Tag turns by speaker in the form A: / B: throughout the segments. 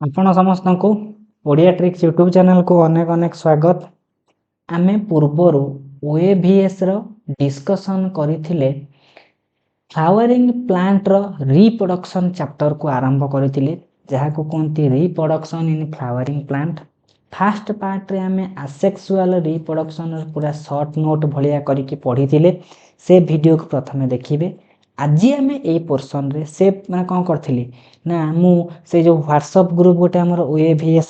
A: ଆପଣ ସମସ୍तଙ୍କୁ Odia tricks YouTube channel को अनेक अनेक स्वागत। आमे पूर्वर OAVS रो डिस्कशन करिथिले फ्लावरिंग प्लांट रो रिप्रोडक्शन चैप्टर को आरंभ करिथिले जहा को कोनती reproduction in flowering plant. First part रे आमे असेक्सुअल रिप्रोडक्शन पूरा शॉर्ट नोट भलिया करिकि पढिथिले से वीडियो को प्रथमे देखिबे। आज आम ए पोर्सन रे से मैं कौन करी ना से जो व्हाट्सएप ग्रुप गोटे आम OAVS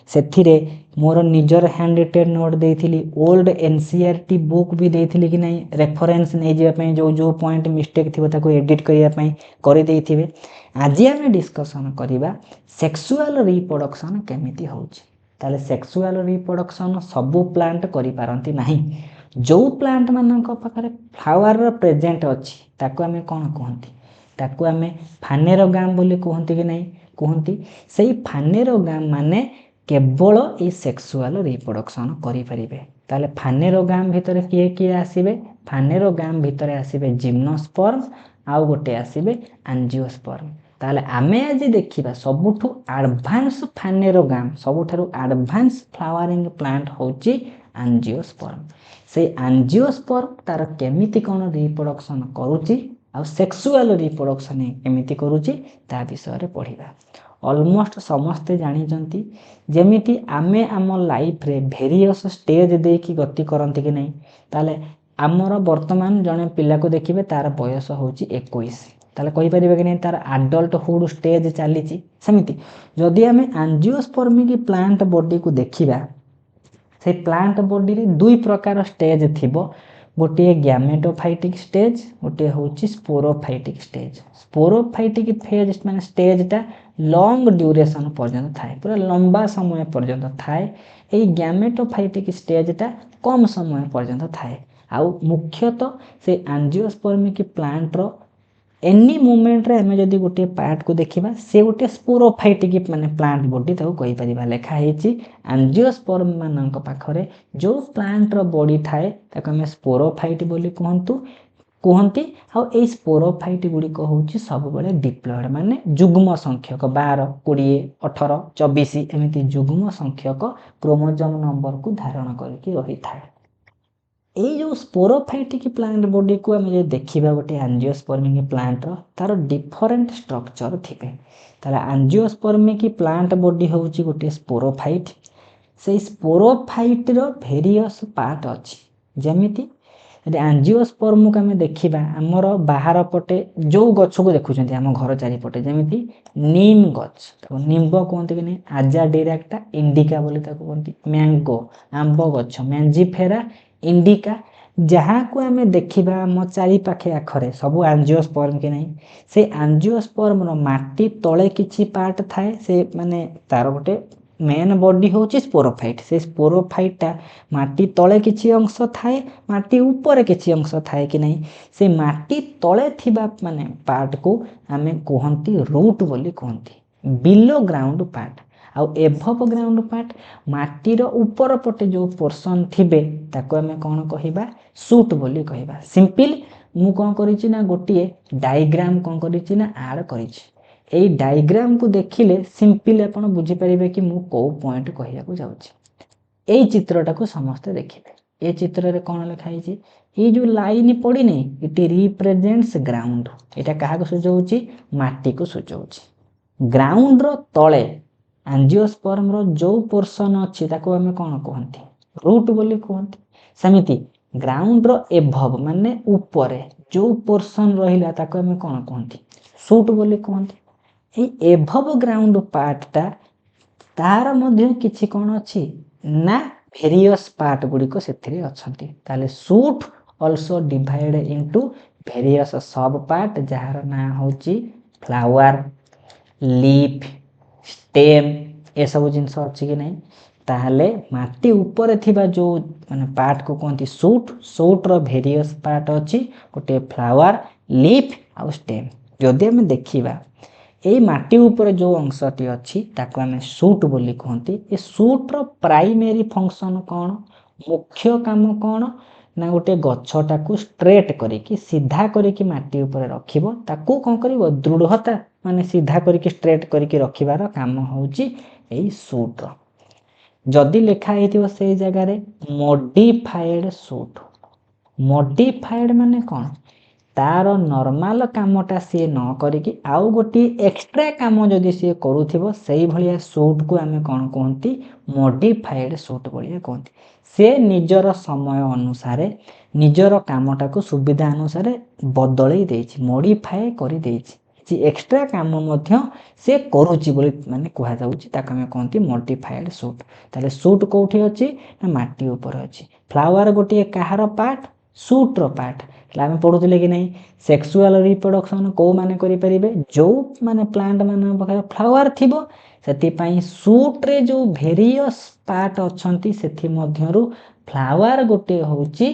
A: से मोर निजर हैंड रिटेन नोट देती ओल्ड NCERT बुक भी देती कि नहीं रेफरेंस नहीं जावाई जो पॉइंट मिस्टेक थी एडिट करने कर देथिबे। आज आम डिस्कसन करवा सेक्सुअल रिप्रोडक्शन केमिति होउछि। ताले सेक्सुअल रिप्रोडक्शन सबु प्लांट करि पारंती नहीं। जो प्लांट मानक पाखरे फ्लावर प्रेजेंट अच्छी ताको आमे कौन कहती ताको आमे फानेरोगाम बोली कहती कि नहीं कहती से फानेरोगाम माने केवल ये सेक्सुअल रिप्रोडक्शन करें। ताले फानेरोगाम भितर किए किए आसीबे फानेरोगाम भितर आसीबे जिम्नोस्पर्म आउ गोटे आसीबे एंजियोस्पर्म। ताले आमे आज देखिबा सबुठु एडवांस फानेरोगाम सबुठारु एडवांस फ्लावरिंग प्लांट होची एंजियोस्पर्म। से एंजियोस्पर्म तार केमिति कोन रिप्रोडक्शन करूची आ सेक्सुअल रिप्रोडक्शन केमिति करूची ता विषय रे पढिबा। ऑलमोस्ट समस्ते जानि जंती जेमिति आमे आम लाइफ रे वेरियस स्टेज दे की गति करंती कि नहीं। ताले आमर वर्तमान जने पिला को देखिबे तार बयस होची 21 ताले कहि परिबे कि नहीं तार एडल्टहुड स्टेज चलीची। सेमिति जदि आमे एंजियोस्पर्म की प्लांट बॉडी को देखिबा से प्लांट बॉडी रे दुई प्रकार स्टेज थिबो गोटे गैमेटोफाइटिक स्टेज गोटे होची स्पोरोफाइटिक स्टेज। स्पोरोफाइटिक फेज माने स्टेज टा लॉन्ग ड्यूरेशन पर्यंत थाए पूरा लंबा समय पर्यंत थाए। एई गैमेटोफाइटिक स्टेज टा कम समय पर्यंत थाए। आउ मुख्यतः से एंजियोस्पर्म की प्लांट रो एनी मोमेंट रे हमें जदि गोटे पार्ट को देखिबा से गोटे स्पोरोफाइटिक माने प्लांट बॉडी ताको कहि परिबा। लेखा हेची एंजियोस्पर्म मानक पाखरे जो प्लांट रो बॉडी थाए ताको हमें स्पोरोफाइट बोली कहती। आ ए स्पोरोफाइट गुडी को होची सब बेले डिप्लॉयड माने जुग्म संख्यक 12 20 18 24 एमिति जुग्म संख्यक क्रोमोसोम नंबर को धारण करके रही थाए। ये जो स्पोरोफाइटिक प्लांट बॉडी को आम देखा गोटे एंजियोस्पर्म प्लांट तार डिफरेंट स्ट्रक्चर थिबे। ताला एंजियोस्पर्म की प्लांट बॉडी होची गोटे स्पोरोफाइट। से स्पोरोफाइट रो वेरियस पार्ट अच्छी जेमिति एंजियोस्पर्म को आम देखा आमर बाहर पटे जो गछ को देखुं आम घर चारिपटे जमीती नीम गछ निम्ब कहते कि नहीं आजा डिरेक्टा इंडिका बोली कहती। मैंगो आंब गछ मैंजिफेरा इंडिका जहाँ को आम देखा आम चारि पाखे आखरे सब एंजियोस्पर्म कि नहीं। से एंजियोस्पर्म माटी तले किछि पार्ट थाए से माने तार गोटे मेन बॉडी होची स्पोरोफाइट। से स्पोरोफाइटा माटी तले किछि अंश थाए माटी ऊपर किछि अंश थाए कि नहीं। से माटी तले थिबा माने पार्ट को आमे कहंती रूट बोली कहंती बिलो ग्राउंड पार्ट। आउ एभव ग्राउंड पार्ट माटीर ऊपर पटे जो पोर्शन थिबे ताको आमे कोन कहिबा सूट बोली कहिबा। सिंपल मु कोन करिछि ना गोटिए डायग्राम कोन करिछि ना ऐड करिछि। एई डायग्राम को देखिले सिंपल आपण बुझी परिबे कि मु को पॉइंट कहिया को जाउछि। एई चित्रटा को समस्त देखिबे। ए चित्र रे कोन लिखा हिछि ये जो लाइन पड़ी नै इट रिप्रेजेंट्स ग्राउंड। एटा काहा को सुझाउछि माटी को सुझाउछि। ग्राउंड रो तळे एंजियोस्पर्म रो जो पोर्शन अछि ताको हमें कोन कहंती रूट बोली कहंती। समिति ग्राउंड रो एभव माने ऊपर जो पोर्शन रहिला ताको हमें कोन कहंती सूट बोली कहंती। एभव ग्राउंड पार्टा तार मध्य किछि कोन अछि ना वेरियस पार्ट गुडी को सेथिरे अछंती। ताले suit also divide into various सब पार्ट जहार ना होची फ्लावर लीफ स्टेम ए सब जिंस अछि कि नहीं। ताहले माटी ऊपर थिबा जो माने पार्ट को कहंती सूट। सूट रो वेरियस पार्ट अछि गोटे फ्लावर लीफ आ स्टेम। जदि हम देखिबा ए माटी ऊपर जो अंशटी अच्छी ताको आमे सूट बोली कहंती। ए सूट रो प्राइमरी फंक्शन कौन मुख्य काम कौन ना गोटे गछटाକୁ स्ट्रेट करिकी सीधा करिकी माटी ऊपर रखिबो ताकू कोन करिवो दृढ़ता माने सीधा करिकी स्ट्रेट करिकी रखिबार काम होउची एई सूट रो जदि लिखा हेतिबो सेई जगह रे मॉडिफाइड सूट मॉडिफाइड माने कोन तार नॉर्मल कामटा सी न करिकी आउ गोटी एक्स्ट्रा काम जदि सी करूथिबो सेई भलिया सूट को आमे कोन कहंती मॉडिफाइड सूट बोलिया कहंती से निजर समय अनुसार निजर कामटा को सुविधा अनुसार बदलै देछि मॉडिफाई करि देछि जे एक्स्ट्रा काम मध्य से करूछि बोली माने कहै जाउछि ताका हम कहंती मॉडिफाइड सूट ताले सूट कोठी अछि ना माटी ऊपर अछि फ्लावर गोटी काहार पार्ट सूट रो पार्ट आम पढ़ुले कि नहीं सेक्सुअल रिप्रोडक्शन को माने करि परिबे जो माने प्लांट माने पाखरे फ्लावर थिबो सेति सूट रे जो वेरियस पार्ट अछंती सेथि मध्यरु फ्लावर गोटे होउची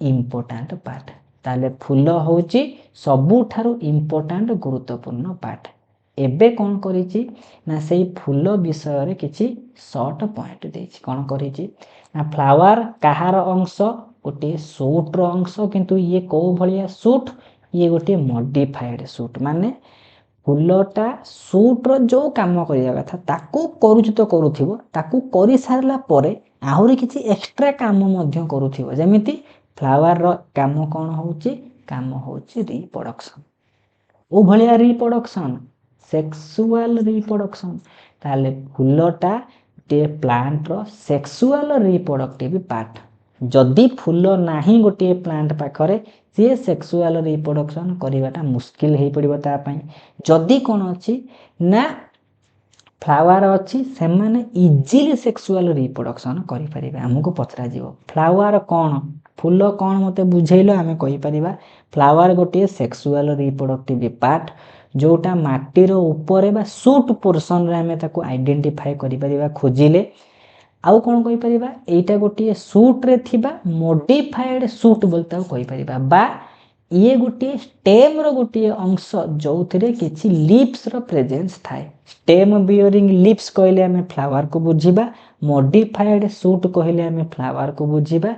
A: इंपोर्टेंट पार्ट ताले फूल होउची सबुठारु इंपोर्टेंट गुरुत्वपूर्ण पार्ट एबे कोन करिछि ना सेई फूल विषय रे किछि शॉर्ट पॉइंट देछि कोन करिछि ना फ्लावर काहार अंश गोटे सूट रो अंश किंतु ये को भलिया सूट ये गोटे मॉडिफाइड सूट माने फूलटा सूट रो जो काम करिया कथा ताकू करूछु तो करूथिबो ताकू करि सारला परे आहुरी किछि एक्स्ट्रा काम मध्य करूथिबो जेमिति फ्लावर रो काम कोन होउची काम होउची रिप्रोडक्शन ओ भलिया रिप्रोडक्शन सेक्सुअल रिप्रोडक्शन ताले फूलटा ते प्लांट रो सेक्सुअल रिप्रोडक्टिव पार्ट जदि फूल नाही गोटे प्लांट पाखरे सी सेक्सुअल रिप्रोडक्शन करिवाटा मुश्किल हे पड़िबो ता पई जदि कोन अछि ना फ्लावर अछि से माने इजीली सेक्सुअल रिप्रोडक्शन करि परिबा हमको पचरा जीवो फ्लावर कोन फूल कोन मते बुझैलो हमें कहि परिबा फ्लावर गोटे सेक्सुअल रिप्रोडक्टिव पार्ट जोटा माटी रो ऊपर बा सूट पोर्शन रे हमें ताको आइडेंटिफाई करि परिबा खोजिले आउ कोन कहि परिबा एटा गोटे सूट रे थिबा मॉडिफाइड सूट बोलता कहि परिबा बा ये गोटे स्टेम रो गोटे अंश जोथिरे किछि लीव्स रो प्रेजेंस थाए स्टेम बियरिंग लीव्स कहले हमें फ्लावर को बुझिबा मॉडिफाइड सूट कहले हमें फ्लावर को बुझिबा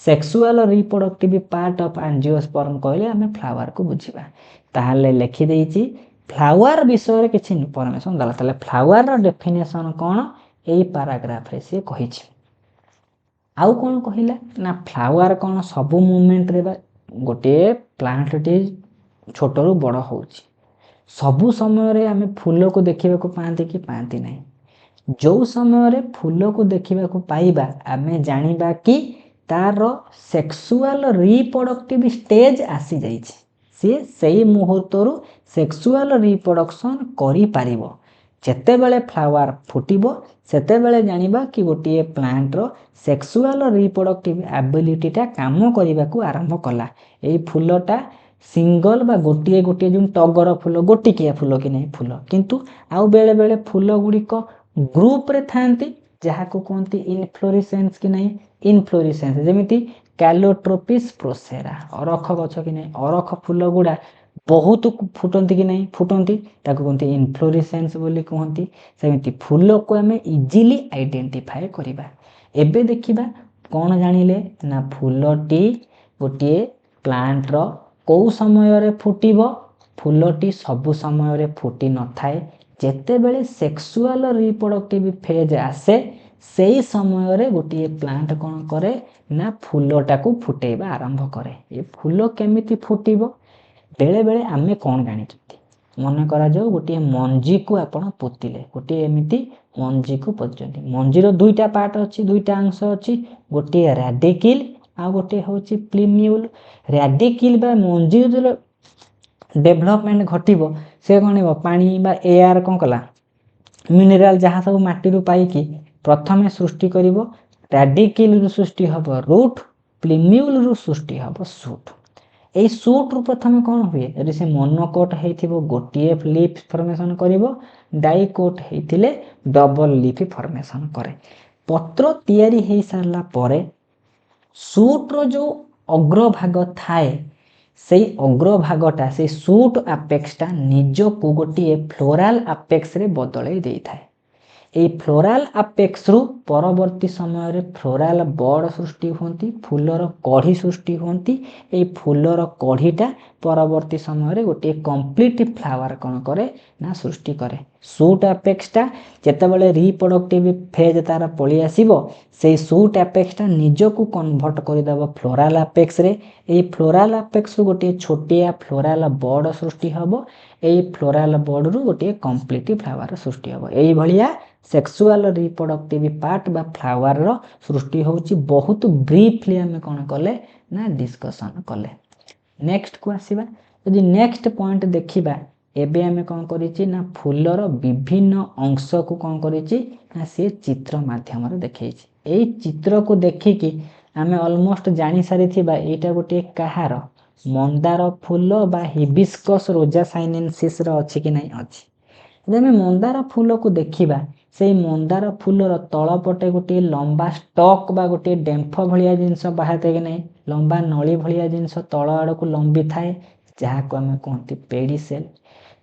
A: sexual reproductive part of angiosperm कहले हमें फ्लावर को बुझिबा ताहले लिखि देइछि फ्लावर विषय रे किछि इन्फॉर्मेशन दला ताले फ्लावर रो डेफिनेशन कोन एई पैराग्राफ रे से कहिछि आउ कोन कहिला ना फ्लावर कोन सब मूवमेंट रे बा गोटे प्लांट टे छोटरू बड़ होउछि सबु समय रे हमें फूल को देखिबा को पांती कि पांती नहीं जो समय रे फूल को देखिबा को पाइबा हमें जानिबा कि तार सेक्सुअल रिप्रोडक्टिव स्टेज आसी जाइछि से सही मुहूर्तरू सेक्सुअल रिप्रोडक्शन करि पारिबो जेते बेले फ्लावर फुटिबो सेते बेले जानिबा कि गोटे प्लांट रो सेक्सुअल रिप्रोडक्टिव एबिलिटी टा काम करिबा को आरंभ कला एई फूलटा सिंगल बा गोटे गोटे जो टगर फूल गोटिकिया फूल कि नहीं फूल किंतु आउ बेले बेले फूल गुडी को ग्रुप रे थांती जहा को कोंती इनफ्लोरेसेंस कि नहीं इनफ्लोरेसेंस जेमिति कैलोट्रोपिस प्रोसेरा अरख गछ कि नहीं अरख फूल गुडा बहुत फुटंती कि नहीं फुटंती ताको कोंती इनफ्लोरेसेंस बोली कहंती सेमिति फूल को हमें इजीली आइडेंटिफाई करिबा एबे देखिबा कोन जानिले ना फूलटी गोटे प्लांट रो को समय रे फुटिबो फूलटी सब समय रे फुटी न थाए जेते बेले सेक्सुअल रिप्रोडक्टिव फेज आसे सेई समय रे गोटे प्लांट कोन करे ना फूलटा को फुटेबा आरंभ करे ए फूल केमिति फुटिबो बेले बेले आमे कोन जानिचती मन करा जाऊ गोटे मंजी को आपण पोतिले गोटे एमिति मंजी को पोतचंती मंजी रो दुईटा पार्ट अछि दुईटा अंश अछि गोटे रेडिकल आ गोटे होची प्लिम्यूल रेडिकल बा मंजी जो डेवलपमेंट घटिबो से कोनबो पानी बा एयर कोन कला मिनरल जहा सब माटी रु पाई कि प्रथमे सृष्टि करिवो रेडिकल रु सृष्टि हबो रूट प्लिम्यूल रु सृष्टि हबो सूट ए सूट रु प्रथमे कोन हुए यदि से मोनोकोट हेथिबो गोटिए लीफ फॉर्मेशन करिवो डाइकोट हेथिले डबल लीफ फॉर्मेशन करे पत्र तयारी हे सारला परे सूट रो जो अग्र भाग थाए सेई अग्र भागटा से सूट एपेक्स टा निज को गोटिए फ्लोरल एपेक्स रे बदलै देई थाए এই ଫ୍ଲୋରାଲ ଆପେକ୍ସରୁ ପରବର୍ତ୍ତୀ ସମୟରେ ଫ୍ଲୋରାଲ ବଡ ସୃଷ୍ଟି ହୁଅନ୍ତି, ଫୁଲର କଢ଼ି ସୃଷ୍ଟି ହୁଅନ୍ତି। ଏଇ ଫୁଲର କଢ଼ିଟା ପରବର୍ତ୍ତୀ ସମୟରେ ଗୋଟିଏ କମ୍ପ୍ଲିଟ ଫ୍ଲାୱାର କ'ଣ କରେ ନା ସୃଷ୍ଟି କରେ। ସୁଟ୍ ଆପେକ୍ସଟା ଯେତେବେଳେ ରିପ୍ରଡକ୍ଟିଭ ଫେଜ୍ ତାର ପଳେଇ ଆସିବ, ସେଇ ସୁଟ୍ ଆପେକ୍ସଟା ନିଜକୁ କନଭର୍ଟ କରିଦେବ ଫ୍ଲୋରାଲ ଆପେକ୍ସରେ। ଏଇ ଫ୍ଲୋରାଲ ଆପେକ୍ସରୁ ଗୋଟିଏ ଛୋଟିଆ ଫ୍ଲୋରାଲ ବଡ ସୃଷ୍ଟି ହେବ। ଏଇ ଫ୍ଲୋରାଲ ବଡରୁ ଗୋଟିଏ କମ୍ପ୍ଲିଟ ଫ୍ଲାୱାର ସୃଷ୍ଟି ହେବ। ଏଇଭଳିଆ ସେକ୍ସୁଆଲ ରିପ୍ରଡକ୍ଟିଭ ପାର୍ଟ ବା ଫ୍ଲାୱାରର ସୃଷ୍ଟି ହେଉଛି। ବହୁତ ବ୍ରିଫଲି ଆମେ କ'ଣ କଲେ ନା ଡିସ୍କସନ୍ କଲେ। ନେକ୍ସଟକୁ ଆସିବା। ଯଦି ନେକ୍ସଟ ପଏଣ୍ଟ ଦେଖିବା, ଏବେ ଆମେ କ'ଣ କରିଛି ନା ଫୁଲର ବିଭିନ୍ନ ଅଂଶକୁ କ'ଣ କରିଛି ନା ସିଏ ଚିତ୍ର ମାଧ୍ୟମରେ ଦେଖେଇଛି। ଏଇ ଚିତ୍ରକୁ ଦେଖିକି ଆମେ ଅଲମୋଷ୍ଟ ଜାଣିସାରିଥିବା ଏଇଟା ଗୋଟିଏ କାହାର ମନ୍ଦାର ଫୁଲ ବା ହିବିସ୍କସ୍ ରୋଜା ସାଇନେନ୍ସିସ୍ର ଅଛି କି ନାହିଁ ଅଛି। ଯଦି ଆମେ ମନ୍ଦାର ଫୁଲକୁ ଦେଖିବା, ସେଇ ମନ୍ଦାର ଫୁଲର ତଳପଟେ ଗୋଟିଏ ଲମ୍ବା ଷ୍ଟକ୍ ବା ଗୋଟିଏ ଡେମ୍ଫ ଭଳିଆ ଜିନିଷ ବାହାରିଥାଏ କି ନାହିଁ, ଲମ୍ବା ନଳି ଭଳିଆ ଜିନିଷ ତଳ ଆଡ଼କୁ ଲମ୍ବି ଥାଏ, ଯାହାକୁ ଆମେ କୁହନ୍ତି ପେଡିସେଲ୍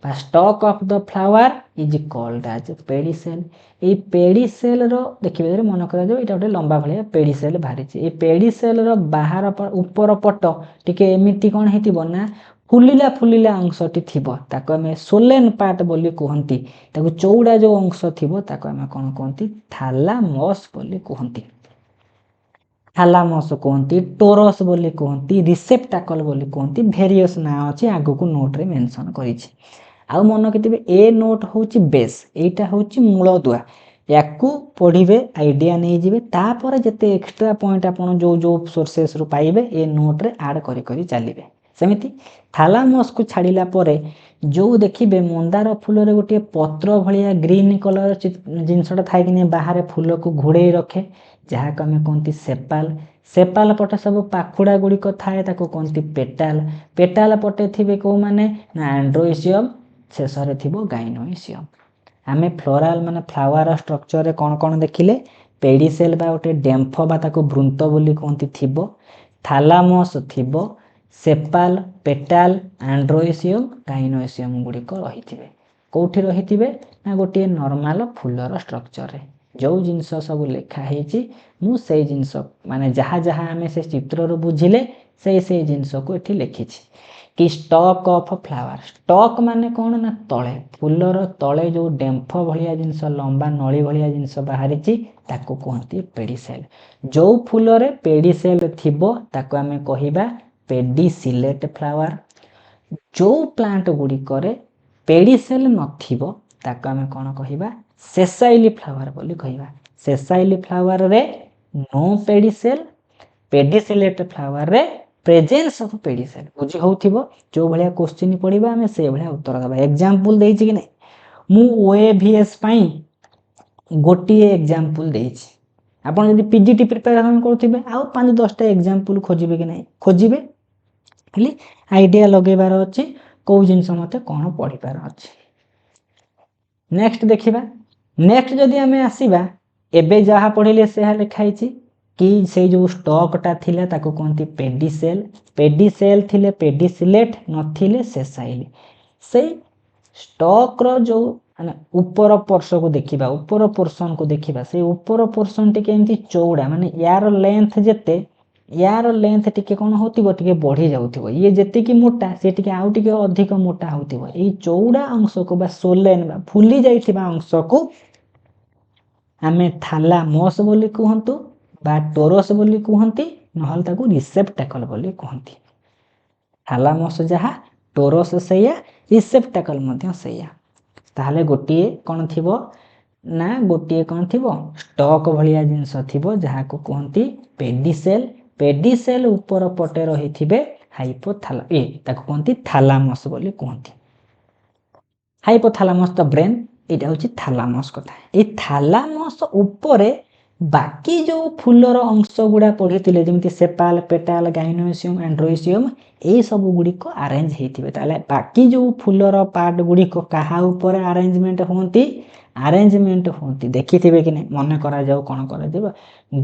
A: ବା stalk of the flower is called as pedicel. ଏଇ ପେଡିସେଲ୍ର ଦେଖିବେ ମନେ କରାଯାଉ ଏଇଟା ଗୋଟେ ଲମ୍ବା ଭଳିଆ ପେଡିସେଲ୍ ବାହାରିଛି। ଏଇ ପେଡିସେଲ୍ର ବାହାର ଉପର ପଟ ଟିକେ ଏମିତି କ'ଣ ହେଇଥିବ ନା ଫୁଲିଲା ଫୁଲିଲା ଅଂଶଟି ଥିବ, ତାକୁ ଆମେ ସୋଲେନ୍ ପାର୍ଟ ବୋଲି କୁହନ୍ତି। ତାକୁ ଚଉଡ଼ା ଯେଉଁ ଅଂଶ ଥିବ ତାକୁ ଆମେ କ'ଣ କୁହନ୍ତି ଥାଲାମସ୍ ବୋଲି କୁହନ୍ତି। ଥାଲାମସ୍ କୁହନ୍ତି, ଟୋରସ୍ ବୋଲି କୁହନ୍ତି, ରିସେପ୍ଟାକଲ୍ ବୋଲି କୁହନ୍ତି। ଭେରିୟସ୍ ନାଁ ଅଛି, ଆଗକୁ ନୋଟ୍ରେ ମେନସନ୍ କରିଛି। ଆଉ ମନେ ରଖିଥିବେ ଏ ନୋଟ୍ ହେଉଛି ବେସ୍, ଏଇଟା ହେଉଛି ମୂଳଦୁଆ। ୟାକୁ ପଢ଼ିବେ, ଆଇଡ଼ିଆ ନେଇଯିବେ, ତାପରେ ଯେତେ ଏକ୍ସଟ୍ରା ପଏଣ୍ଟ ଆପଣ ଯେଉଁ ଯେଉଁ ସୋର୍ସେସ୍ରୁ ପାଇବେ ଏ ନୋଟ୍ରେ ଆଡ଼୍ କରି କରି ଚାଲିବେ। ସେମିତି ଥାଲାମସ୍କୁ ଛାଡ଼ିଲା ପରେ ଯେଉଁ ଦେଖିବେ ମନ୍ଦାର ଫୁଲରେ ଗୋଟିଏ ପତ୍ର ଭଳିଆ ଗ୍ରୀନ୍ କଲର୍ ଜିନିଷଟା ଥାଏ କି ନାହିଁ, ବାହାରେ ଫୁଲକୁ ଘୋଡ଼େଇ ରଖେ, ଯାହାକୁ ଆମେ କୁହନ୍ତି ସେପାଲ। ସେପାଲ ପଟେ ସବୁ ପାଖୁଡ଼ା ଗୁଡ଼ିକ ଥାଏ, ତାକୁ କୁହନ୍ତି ପେଟାଲ। ପେଟାଲ ପଟେ ଥିବେ କେଉଁମାନେ ନା ଆଣ୍ଡ୍ରୋଇସିୟମ୍, ଶେଷରେ ଥିବ ଗାଇନୋଇସିୟମ୍। ଆମେ ଫ୍ଲୋରାଲ ମାନେ ଫ୍ଲାୱାର ଷ୍ଟ୍ରକ୍ଚରରେ କ'ଣ କ'ଣ ଦେଖିଲେ, ପେଡିସେଲ୍ ବା ଗୋଟେ ଡେମ୍ଫ ବା ତାକୁ ବୃନ୍ତ ବୋଲି କୁହନ୍ତି ଥିବ, ଥାଲାମସ୍ ଥିବ, ସେପାଲ, ପେଟାଲ, ଆଣ୍ଡ୍ରୋଇସିୟମ୍, ଗାଇନୋଇସିୟମ୍ ଗୁଡ଼ିକ ରହିଥିବେ। କେଉଁଠି ରହିଥିବେ ନା ଗୋଟିଏ ନର୍ମାଲ ଫୁଲର ଷ୍ଟ୍ରକ୍ଚରରେ। ଯେଉଁ ଜିନିଷ ସବୁ ଲେଖା ହେଇଛି ମୁଁ ସେଇ ଜିନିଷ ମାନେ ଯାହା ଯାହା ଆମେ ସେ ଚିତ୍ରରୁ ବୁଝିଲେ ସେଇ ଜିନିଷକୁ ଏଠି ଲେଖିଛି। କି ଷ୍ଟକ୍ ଅଫ୍ ଫ୍ଲାୱାର, ଷ୍ଟକ୍ ମାନେ କ'ଣ ନା ତଳେ, ଫୁଲର ତଳେ ଯେଉଁ ଡେମ୍ଫ ଭଳିଆ ଜିନିଷ ଲମ୍ବା ନଳି ଭଳିଆ ଜିନିଷ ବାହାରିଛି ତାକୁ କୁହନ୍ତି ପେଡିସେଲ୍। ଯେଉଁ ଫୁଲରେ ପେଡିସେଲ୍ ଥିବ ତାକୁ ଆମେ କହିବା ପେଡିସିଲେଟ୍ ଫ୍ଲାୱାର। ଯେଉଁ ପ୍ଲାଣ୍ଟ ଗୁଡ଼ିକରେ ପେଡିସେଲ୍ ନଥିବ ତାକୁ ଆମେ କ'ଣ କହିବା ସେସାଇଲି ଫ୍ଲାୱାର ବୋଲି କହିବା। ସେସାଇଲି ଫ୍ଲାୱାରରେ ନୋ ପେଡିସେଲ୍, ପେଡିସିଲେଟ୍ ଫ୍ଲାୱାରରେ ପ୍ରେଜେନ୍ସ ଅଫ୍ ପେଡିସେଲ୍। ବୁଝି ହେଉଥିବ, ଯେଉଁ ଭଳିଆ କୋଶ୍ଚିନ୍ ପଡ଼ିବା ଆମେ ସେଇଭଳିଆ ଉତ୍ତର ଦେବା। ଏକ୍ଜାମ୍ପଲ୍ ଦେଇଛି କି ନାହିଁ, ମୁଁ OAVS ପାଇଁ ଗୋଟିଏ ଏକ୍ଜାମ୍ପଲ୍ ଦେଇଛି। ଆପଣ ଯଦି PGT ପ୍ରିପାରେସନ୍ କରୁଥିବେ ଆଉ 5-10ଟା ଏକ୍ଜାମ୍ପଲ୍ ଖୋଜିବେ କି ନାହିଁ, ଖୋଜିବେ, ଖାଲି ଆଇଡ଼ିଆ ଲଗେଇବାର ଅଛି କେଉଁ ଜିନିଷ ମୋତେ କ'ଣ ପଢ଼ିବାର ଅଛି। ନେକ୍ସଟ ଦେଖିବା। ନେକ୍ସଟ ଯଦି ଆମେ ଆସିବା, ଏବେ ଯାହା ପଢ଼ିଲେ ସେହା ଲେଖା ହେଇଛି କି ସେଇ ଯେଉଁ ଷ୍ଟକ୍ଟା ଥିଲା ତାକୁ କୁହନ୍ତି ପେଡିସେଲ୍, ପେଡିସେଲ୍ ଥିଲେ ପେଡିସିଲେଟ୍, ନଥିଲେ ସେସାଇଲି। ସେଇ ଷ୍ଟକ୍ର ଯେଉଁ ମାନେ ଉପର ପର୍ସକୁ ଦେଖିବା, ଉପର ପୋର୍ସନକୁ ଦେଖିବା, ସେଇ ଉପର ପୋର୍ସନ ଟିକେ ଏମିତି ଚଉଡ଼ା, ମାନେ ୟାର ଲେନ୍ଥ ଯେତେ, ୟାର ଲେନ୍ଥ ଟିକେ କ'ଣ ହେଉଥିବ ଟିକେ ବଢ଼ି ଯାଉଥିବ। ଇଏ ଯେତିକି ମୋଟା ସେ ଟିକେ ଆଉ ଟିକେ ଅଧିକ ମୋଟା ହେଉଥିବ। ଏଇ ଚଉଡ଼ା ଅଂଶକୁ ବା ସୋଲେନ୍ ବା ଫୁଲି ଯାଇଥିବା ଅଂଶକୁ ଆମେ ଥାଲାମସ୍ ବୋଲି କୁହନ୍ତୁ ବା ଟୋରସ୍ ବୋଲି କୁହନ୍ତି, ନହେଲେ ତାକୁ ରିସେପ୍ଟାକଲ୍ ବୋଲି କୁହନ୍ତି। ଥାଲାମସ୍ ଯାହା, ଟୋରସ୍ ସେଇଆ, ରିସେପ୍ଟାକଲ୍ ମଧ୍ୟ ସେଇଆ। ତାହେଲେ ଗୋଟିଏ କ'ଣ ଥିବ ନା ଗୋଟିଏ କ'ଣ ଥିବ ଷ୍ଟକ୍ ଭଳିଆ ଜିନିଷ ଥିବ ଯାହାକୁ କୁହନ୍ତି ପେଡିସେଲ୍। ପେଡିସେଲ୍ ଉପର ପଟେ ରହିଥିବେ ତାକୁ କୁହନ୍ତି ଥାଲାମସ୍ ବୋଲି କୁହନ୍ତି। ହାଇପୋଥାଲାମସ୍ ଦ ବ୍ରେନ୍, ଏଇଟା ହେଉଛି ଥାଲାମସ୍ କଥା। ଏଇ ଥାଲାମସ୍ ଉପରେ ବାକି ଯେଉଁ ଫୁଲର ଅଂଶ ଗୁଡ଼ା ପଢ଼ିଥିଲେ ଯେମିତି ସେପାଲ, ପେଟାଲ, ଗାଇନୋଇସିୟମ୍, ଆଣ୍ଡ୍ରୋଇସିୟମ୍, ଏଇସବୁ ଗୁଡ଼ିକ ଆରେଞ୍ଜ ହେଇଥିବେ। ତାହେଲେ ବାକି ଯେଉଁ ଫୁଲର ପାର୍ଟ ଗୁଡ଼ିକ କାହା ଉପରେ ଆରେଞ୍ଜମେଣ୍ଟ ହୁଅନ୍ତି, ଆରେଞ୍ଜମେଣ୍ଟ ହୁଅନ୍ତି ଦେଖିଥିବେ କି ନାହିଁ, ମନେ କରାଯାଉ କ'ଣ କରାଯିବ,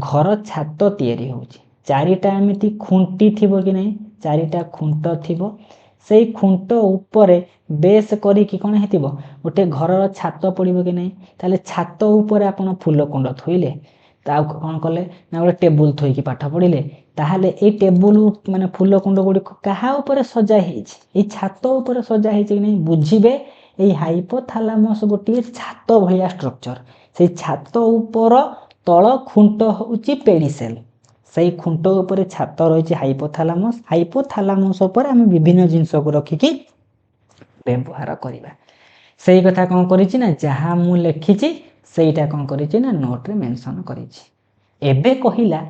A: ଘର ଛାତ ତିଆରି ହେଉଛି, ଚାରିଟା ଏମିତି ଖୁଣ୍ଟି ଥିବ କି ନାହିଁ, ଚାରିଟା ଖୁଣ୍ଟ ଥିବ, ସେଇ ଖୁଣ୍ଟ ଉପରେ ବେସ୍ କରିକି କ'ଣ ହେଇଥିବ, ଗୋଟେ ଘରର ଛାତ ପଡ଼ିବ କି ନାହିଁ? ତାହେଲେ ଛାତ ଉପରେ ଆପଣ ଫୁଲ କୁଣ୍ଡ ଥୋଇଲେ, ତା କ'ଣ କଲେ ନା ଗୋଟେ ଟେବୁଲ ଥୋଇକି ପାଠ ପଢ଼ିଲେ, ତାହେଲେ ଏଇ ଟେବୁଲ ମାନେ ଫୁଲ କୁଣ୍ଡ ଗୁଡ଼ିକ କାହା ଉପରେ ସଜା ହେଇଛି? ଏଇ ଛାତ ଉପରେ ସଜା ହେଇଛି କି ନାହିଁ? ବୁଝିବେ ଏଇ ହାଇପୋଥାଲାମସ୍ ଗୋଟିଏ ଛାତ ଭଳିଆ ଷ୍ଟ୍ରକ୍ଚର। ସେଇ ଛାତ ଉପର ତଳ ଖୁଣ୍ଟ ହେଉଛି ପେଡ଼ିସେଲ୍। ସେଇ ଖୁଣ୍ଟ ଉପରେ ଛାତ ରହିଛି ହାଇପୋଥାଲାମସ୍। ହାଇପୋଥାଲାମସ୍ ଉପରେ ଆମେ ବିଭିନ୍ନ ଜିନିଷକୁ ରଖିକି ବ୍ୟବହାର କରିବା। ସେଇ କଥା କ'ଣ କରିଛି ନା, ଯାହା ମୁଁ ଲେଖିଛି ସେଇଟା କ'ଣ କରିଛି ନା ନୋଟ୍ରେ ମେନସନ୍ କରିଛି। ଏବେ କହିଲା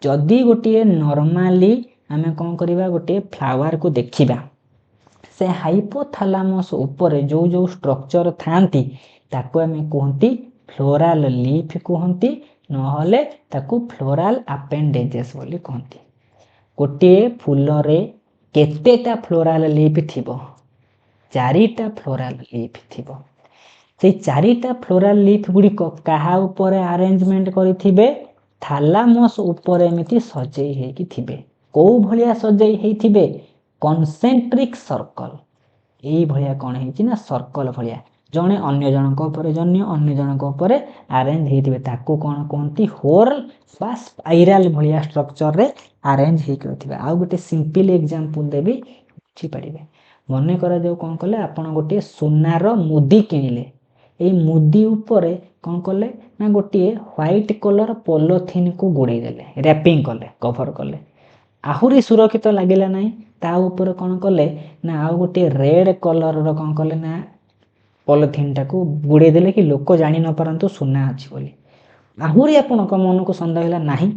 A: ଯଦି ଗୋଟିଏ ନର୍ମାଲି ଆମେ କ'ଣ କରିବା, ଗୋଟିଏ ଫ୍ଲାୱାରକୁ ଦେଖିବା, ସେ ହାଇପୋଥାଲାମସ୍ ଉପରେ ଯେଉଁ ଯେଉଁ ଷ୍ଟ୍ରକ୍ଚର ଥାଆନ୍ତି ତାକୁ ଆମେ କୁହନ୍ତି ଫ୍ଲୋରାଲ ଲିଫ୍ କୁହନ୍ତି, ନହେଲେ ତାକୁ ଫ୍ଲୋରାଲ ଆପେଣ୍ଡେଜେସ୍ ବୋଲି କୁହନ୍ତି। ଗୋଟିଏ ଫୁଲରେ କେତେଟା ଫ୍ଲୋରାଲ ଲିଫ୍ ଥିବ? 4ଟା ଫ୍ଲୋରାଲ ଲିଫ୍ ଥିବ। ସେଇ 4ଟା ଫ୍ଲୋରାଲ ଲିଫ୍ ଗୁଡ଼ିକ କାହା ଉପରେ ଆରେଞ୍ଜମେଣ୍ଟ କରିଥିବେ? ଥାଲାମସ୍ ଉପରେ ଏମିତି ସଜେଇ ହେଇକି ଥିବେ। କୋଉ ଭଳିଆ ସଜେଇ ହେଇଥିବେ? Concentric circle. ଏଇଭଳିଆ କ'ଣ ହେଇଛି ନା ସର୍କଲ ଭଳିଆ, ଜଣେ ଅନ୍ୟ ଜଣଙ୍କ ଉପରେ ଅନ୍ୟ ଜଣଙ୍କ ଉପରେ ଆରେଞ୍ଜ ହେଇଥିବେ। ତାକୁ କ'ଣ କୁହନ୍ତି? ହୋର୍ଲ ବା ସ୍ପାଇରାଲ ଭଳିଆ ଷ୍ଟ୍ରକ୍ଚରରେ ଆରେଞ୍ଜ ହେଇକି ରହିଥିବେ। ଆଉ ଗୋଟେ ସିମ୍ପଲ ଏକ୍ଜାମ୍ପଲ ଦେବି, ବୁଝିପାରିବେ। ମନେ କରାଯାଉ କ'ଣ କଲେ, ଆପଣ ଗୋଟିଏ ସୁନାର ମୁଦି କିଣିଲେ। ଏଇ ମୁଦି ଉପରେ କ'ଣ କଲେ ନା ଗୋଟିଏ ହ୍ୱାଇଟ୍ କଲର ପଲିଥିନ୍କୁ ଗୁଡ଼େଇ ଦେଲେ, ର୍ୟାପିଂ କଲେ, କଭର କଲେ। ଆହୁରି ସୁରକ୍ଷିତ ଲାଗିଲା ନାହିଁ, ତା ଉପରେ କ'ଣ କଲେ ନା ଆଉ ଗୋଟିଏ ରେଡ୍ କଲରର କ'ଣ କଲେ ନା ପଲିଥିନ୍ଟାକୁ ଗୁଡ଼େଇ ଦେଲେ କି ଲୋକ ଜାଣି ନ ପାରନ୍ତୁ ସୁନା ଅଛି ବୋଲି। ଆହୁରି ଆପଣଙ୍କ ମନକୁ ସନ୍ଦେହ ହେଲା ନାହିଁ,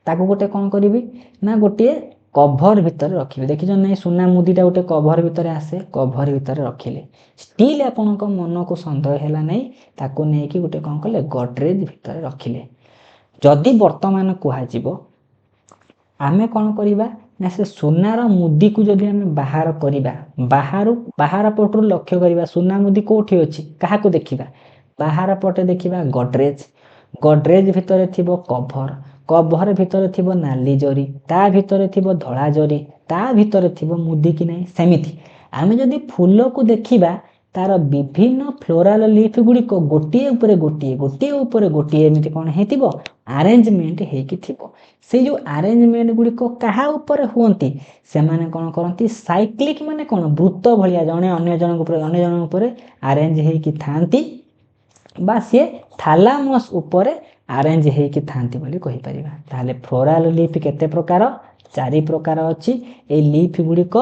A: ତାକୁ ଗୋଟେ କ'ଣ କରିବି ନା ଗୋଟିଏ କଭର ଭିତରେ ରଖିବେ। ଦେଖିଛନ୍ତି ନାହିଁ, ସୁନା ମୁଦିଟା ଗୋଟେ କଭର ଭିତରେ ଆସେ, କଭର ଭିତରେ ରଖିଲେ। ଷ୍ଟିଲ୍ ଆପଣଙ୍କ ମନକୁ ସନ୍ଦେହ ହେଲା ନାହିଁ, ତାକୁ ନେଇକି ଗୋଟେ କ'ଣ କଲେ ଗଡରେଜ୍ ଭିତରେ ରଖିଲେ। ଯଦି ବର୍ତ୍ତମାନ କୁହାଯିବ ଆମେ କ'ଣ କରିବା ନା ସେ ସୁନାର ମୁଦିକୁ ଯଦି ଆମେ ବାହାର କରିବା, ବାହାର ପଟରୁ ଲକ୍ଷ୍ୟ କରିବା ସୁନା ମୁଦି କେଉଁଠି ଅଛି, କାହାକୁ ଦେଖିବା? ବାହାର ପଟେ ଦେଖିବା ଗଡରେଜ୍। ଗଡରେଜ୍ ଭିତରେ ଥିବ କଭର, କଭର ଭିତରେ ଥିବ ନାଲି ଜରି, ତା ଭିତରେ ଥିବ ଧଳା ଜରି, ତା ଭିତରେ ଥିବ ମୁଦି କି ନାହିଁ? ସେମିତି ଆମେ ଯଦି ଫୁଲକୁ ଦେଖିବା, ତାର ବିଭିନ୍ନ ଫ୍ଲୋରାଲ ଲିଫ୍ ଗୁଡ଼ିକ ଗୋଟିଏ ଉପରେ ଗୋଟିଏ ଏମିତି କ'ଣ ହେଇଥିବ? ଆରେଞ୍ଜମେଣ୍ଟ ହେଇକି ଥିବ। ସେଇ ଯେଉଁ ଆରେଞ୍ଜମେଣ୍ଟ ଗୁଡ଼ିକ କାହା ଉପରେ ହୁଅନ୍ତି? ସେମାନେ କ'ଣ କରନ୍ତି? ସାଇକ୍ଲିକ୍, ମାନେ କ'ଣ ବୃତ୍ତ ଭଳିଆ ଜଣେ ଅନ୍ୟ ଜଣଙ୍କ ଉପରେ ଆରେଞ୍ଜ ହେଇକି ଥାଆନ୍ତି, ବା ସିଏ ଥାଲାମସ୍ ଉପରେ ଆରେଞ୍ଜ ହେଇକି ଥାଆନ୍ତି ବୋଲି କହିପାରିବା। ତାହେଲେ ଫ୍ଲୋରାଲ ଲିଫ୍ କେତେ ପ୍ରକାର? 4 ପ୍ରକାର ଅଛି। ଏଇ ଲିଫ୍ ଗୁଡ଼ିକ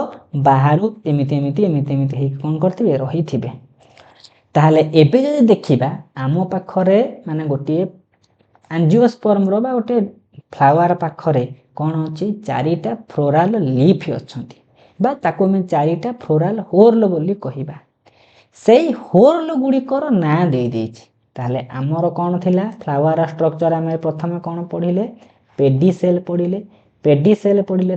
A: ବାହାରୁ ଏମିତି ହେଇକି କ'ଣ କରିଥିବେ? ରହିଥିବେ। ତାହେଲେ ଏବେ ଯଦି ଦେଖିବା ଆମ ପାଖରେ ମାନେ ଗୋଟିଏ ଆଞ୍ଜିଓସ୍ପର୍ମର ବା ଗୋଟେ ଫ୍ଲାୱାର ପାଖରେ କ'ଣ ଅଛି? 4ଟା ଫ୍ଲୋରାଲ ଲିଫ୍ ଅଛନ୍ତି, ବା ତାକୁ ଆମେ 4ଟା ଫ୍ଲୋରାଲ ହୋର୍ଲ ବୋଲି କହିବା। ସେଇ ହୋର୍ଲ ଗୁଡ଼ିକର ନାଁ ଦେଇଛି। ତାହେଲେ ଆମର କ'ଣ ଥିଲା? ଫ୍ଲାୱାର ଷ୍ଟ୍ରକ୍ଚର ଆମେ ପ୍ରଥମେ କ'ଣ ପଢ଼ିଲେ? ପେଡ଼ିସେଲ୍ ପଢ଼ିଲେ। ପେଡ଼ିସେଲ୍ ପଢ଼ିଲେ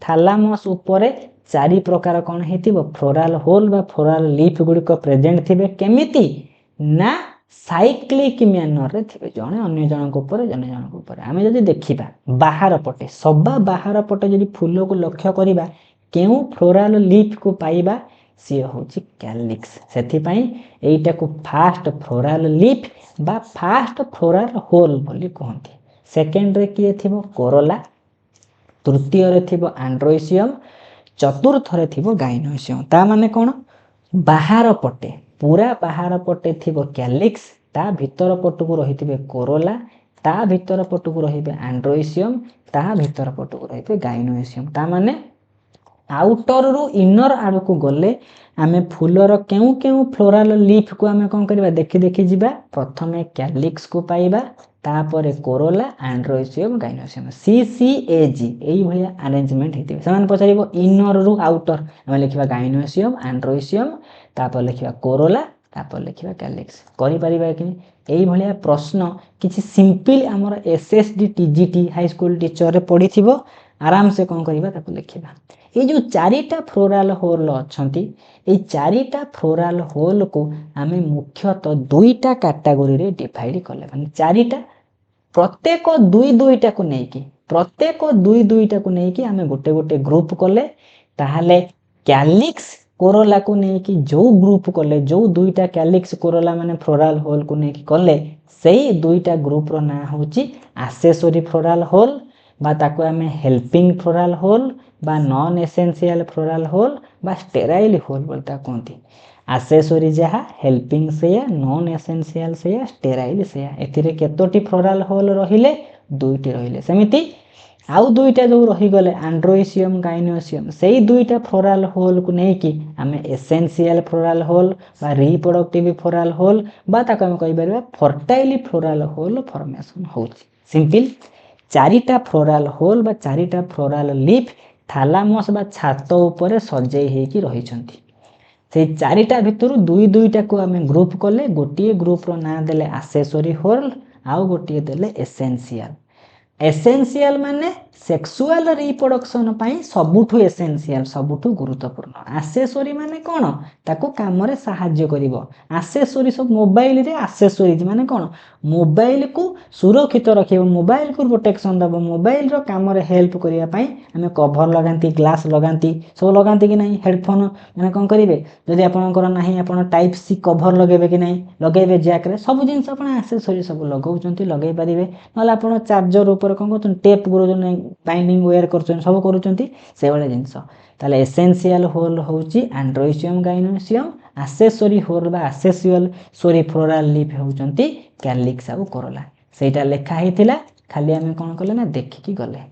A: ଥାଲାମସ୍ ଉପରେ 4 ପ୍ରକାର କ'ଣ ହେଇଥିବ? ଫ୍ଲୋରାଲ ହୋଲ ବା ଫ୍ଲୋରାଲ ଲିଫ୍ ଗୁଡ଼ିକ ପ୍ରେଜେଣ୍ଟ ଥିବେ। କେମିତି ନା ସାଇକ୍ଲିକ୍ ମ୍ୟାନରରେ ଥିବେ, ଜଣେ ଅନ୍ୟ ଜଣଙ୍କ ଉପରେ। ଆମେ ଯଦି ଦେଖିବା ବାହାର ପଟେ, ସବା ବାହାର ପଟେ ଯଦି ଫୁଲକୁ ଲକ୍ଷ୍ୟ କରିବା, କେଉଁ ଫ୍ଲୋରାଲ ଲିଫ୍କୁ ପାଇବା? ସିଏ ହେଉଛି କ୍ୟାଲିକ୍ସ। ସେଥିପାଇଁ ଏଇଟାକୁ ଫାଷ୍ଟ ଫ୍ଲୋରାଲ ଲିଫ୍ ବା ଫାଷ୍ଟ ଫ୍ଲୋରାଲ ହୋଲ ବୋଲି କୁହନ୍ତି। ସେକେଣ୍ଡରେ କିଏ ଥିବ? କୋରୋଲା। ତୃତୀୟରେ ଥିବ ଆଣ୍ଡ୍ରୋଇସିୟମ୍। ଚତୁର୍ଥରେ ଥିବ ଗାଇନୋଇସିୟମ୍। ତା ମାନେ କ'ଣ? ବାହାର ପଟେ, ପୁରା ବାହାର ପଟେ ଥିବ କ୍ୟାଲିକ୍ସ, ତା ଭିତର ପଟକୁ ରହିଥିବେ କୋରୋଲା, ତା ଭିତର ପଟକୁ ରହିବେ ଆଣ୍ଡ୍ରୋଇସିୟମ୍, ତା ଭିତର ପଟକୁ ରହିବେ ଗାଇନୋଇସିୟମ୍। ତା ମାନେ ଆଉଟରରୁ ଇନର ଆଡ଼କୁ ଗଲେ ଆମେ ଫୁଲର କେଉଁ ଫ୍ଲୋରାଲ ଲିଫ୍କୁ ଆମେ କ'ଣ କରିବା? ଦେଖି ଯିବା। ପ୍ରଥମେ କ୍ୟାଲିକ୍ସକୁ ପାଇବା, ତାପରେ କୋରୋଲା, ଆଣ୍ଡ୍ରୋଇସିୟମ୍, ଗାଇନୋଇସିୟମ୍, CCAG ଏଇଭଳିଆ ଆରେଞ୍ଜମେଣ୍ଟ ହେଇଥିବେ। ସେମାନେ ପଚାରିବ ଇନରରୁ ଆଉଟର, ଆମେ ଲେଖିବା ଗାଇନୋଇସିୟମ୍, ଆଣ୍ଡ୍ରୋଇସିୟମ୍, ତାପରେ ଲେଖିବା କୋରୋଲା, ତାପରେ ଲେଖିବା କ୍ୟାଲିକ୍ସ। କରିପାରିବା କି? ଏଇଭଳିଆ ପ୍ରଶ୍ନ କିଛି ସିମ୍ପଲ ଆମର SSD TGT ହାଇସ୍କୁଲ ଟିଚରରେ ପଡ଼ିଥିବ। ଆରାମସେ କ'ଣ କରିବା? ତାକୁ ଲେଖିବା। ଏଇ ଯେଉଁ 4ଟା ଫ୍ଲୋରାଲ ହୋଲ ଅଛନ୍ତି, ଏଇ 4ଟା ଫ୍ଲୋରାଲ ହୋଲକୁ ଆମେ ମୁଖ୍ୟତଃ 2ଟା କାଟାଗୋରୀରେ ଡିଭାଇଡ୍ କଲେ। ମାନେ 4ଟା, ପ୍ରତ୍ୟେକ 2-2ଟାକୁ ନେଇକି ଆମେ ଗୋଟେ ଗ୍ରୁପ କଲେ। ताहले कैलिक्स कोरोला को नेकी जो ग्रुप कले जो दुईटा कैलिक्स कोरोला माने फ्लोरल होल को नेकी कले सेही दुईटा ग्रुप रो ना होची एक्सेसरी फ्लोरल होल बा ताको आमे हेल्पिंग फ्लोरल होल बा नॉन एसेंशियल फ्लोरल होल बा स्टेराइल होल बोलता कहती एक्सेसरी जहा हेल्पिंग से नॉन एसेंशियल से स्टेराइल से एथिरे केतोटी फ्लोरल होल रहिले दुईटी रहिले सेमिति आउ दुईटा जो रही गले एंड्रोइसियम गाइनोसियम सेही दुईटा फ्लोरल होल को नेकी आमे एसेंशियल फ्लोरल होल बा रिप्रोडक्टिव फ्लोरल होल बा ताको आमे कहि परबा फर्टाइल फ्लोरल होल फॉर्मेशन होची सिंपल चारिटा फ्लोरल होल बा चारिटा फ्लोरल लीफ थैलामस बा छात ऊपर सजै हेकी रहिछंती से चारिटा भितरु दुई दुईटा को आमे ग्रुप कले गोटिए ग्रुप रो नाम देले एक्सेसरी होल आउ गोटिए देले एसेंशियल एसेंशियल माने सेक्सुअल रिप्रोडक्शन पाई सबुठु एसेंशियल सबुठु गुरुत्वपूर्ण एक्सेसरी माने कोन ताको काम रे सहाय्य करिवो एक्सेसरी सब मोबाइल रे एक्सेसरीज माने कोन मोबाइल को सुरक्षित रखिबो मोबाइल को प्रोटेक्शन दबो मोबाइल रो काम रे हेल्प करिया पाई हमें कवर लगांती ग्लास लगांती सब लगांती कि नहीं हेडफोन माने कोन करिवे जदि आपनकर नाही आपन टाइप सी कवर लगेबे कि नहीं लगेबे जैक रे सब जिंस आपन एक्सेसरी सब लगाउचंती लगै परिबे नला आपन चार्जर ऊपर कोन को टेप गुरो जो बाइंडिंग वेयर करछन सब करूचंती से वाला जिंस ताले एसेंशियल होल होची एंड्रोइसियम गाइनोसियम एक्सेसरी होल बा एक्सेसुअल सॉरी फ्लोरल लीफ होचंती कैलिक्स आ कोरोला सेटा लेखा हेतिला खाली हमें कोन करले ना देखि गले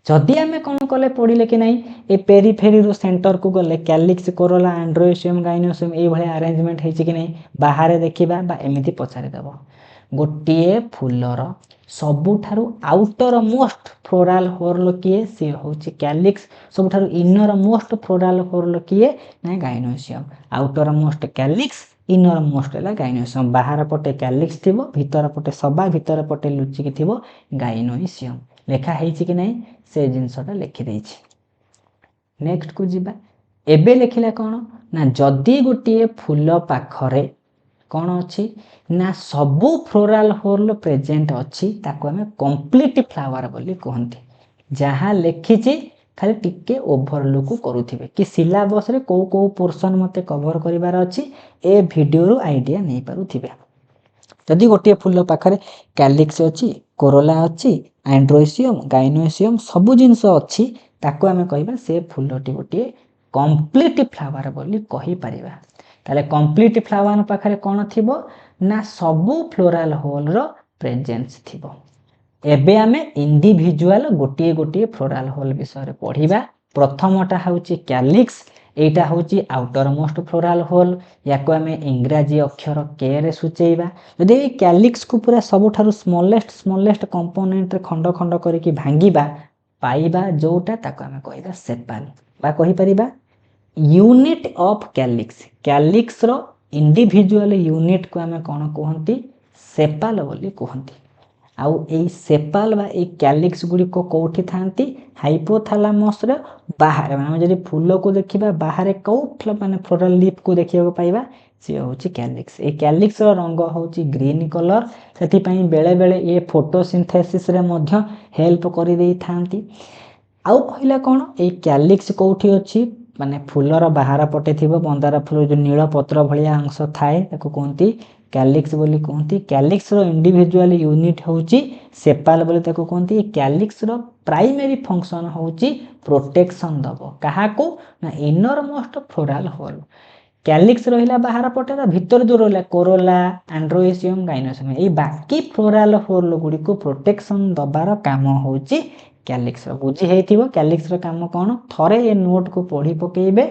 A: जदि हमें कोन कले पढिले कि नहीं ए पेरिफेरी रो सेंटर को गले कैलिक्स कोरोला एंड्रोइसियम गाइनोसियम ए भले अरेंजमेंट हेची कि नहीं बाहर देखिबा बा एमिति पछारे देबो गोटिए फुलर सबुठारु आउटर मोस्ट फ्लोरल होल किए से होची कैलिक्स सबुठारु इनर मोस्ट फ्लोरल होल किए ना gynoecium outermost calyx innermost है गाइनोसियम बाहर पटे कैलिक्स थिबो भीतर पटे सबा भीतर पटे लुचिकी थिबो गाइनोसियम लेखा हेची कि नहीं से जिनसटा लिखि देछि नेक्स्ट को जिबा एबे लिखिला कोन ना जदी गोटिए फूल पाखरे कौन अच्छी ना सबू फ्लोरल होल प्रेजेंट अच्छी ताको हमें कंप्लीट फ्लावर बोली कहते जहाँ लिखी खाली टिके ओभरलुक करुथिबे कि सिलेबस रे को पोर्शन मते कवर करिवार अछि ए वीडियो रो आईडिया नै पारुथिबे जदि गोटे फूल पाखरे कैलिक्स अछि कोरोला अछि एंड्रोइसियम गाइनोसियम सबु जिंस अछि ताको हमें कहबा से फूलटी गोटे कंप्लीट फ्लावर बोली कहि परिबा ताले कंप्लीट फ्लावर पाखरे कोन थिबो ना सबु फ्लोरल होल रो प्रेजेंस थिबो एबे हमें इंडिविजुअल गोटिए गोटिए फ्लोरल होल विषय पढ़िबा प्रथमटा होची कैलिक्स एटा होची आउटर मोस्ट फ्लोरल होल याको हमें इंग्रजी अक्षर के रे सूचेइबा यदि कैलिक्स को पूरा सबुठारु स्मॉलेस्ट कंपोनेंट रे खंड खंड करिकि भांगीबा पाइबा जोटा ताको हमें कहबा सेपाल बा कहि परिबा यूनिट ऑफ कैलिक्स रो इंडिविजुअल यूनिट को हमें कौन कहती सेपाल बोली कहती आउ ए सेपाल बा ए कैलिक्स गुडी को कोठी थांती हाइपोथैलेमस रे बाहर माने जदि फूल को देखिबा बाहर को माने फ्लोरल लीफ को देखिबा पाइबा से होची कैलिक्स ए कैलिक्स रो रंग होची ग्रीन कलर सेति पई बेले बेले ए फोटोसिंथेसिस रे मध्य हेल्प करि देई थांती आउ पहिला कोन ए कैलिक्स कोठी अछि माने फूलर बाहर पटे थिबो मंदार फूल जो नील पत्र भलिया अंश थाए ताको कोंती कैलिक्स बोली कोंती कैलिक्स रो इंडिविजुअल यूनिट होची सेपाल बोली ताको कोंती कैलिक्स रो प्राइमरी फंक्शन होची प्रोटेक्शन दबो कहा को ना innermost floral whorl calyx रहिला बाहर पटे ता भीतर जो रहला कोरोला एंड्रोइसियम गाइनोसियम ए बाकी फ्लोरल होल गुडी को प्रोटेक्शन दबार काम होची कैलिक्स बुझी हेतिबो कैलिक्स रो काम कोन थरे ए नोट को पढी पकेइबे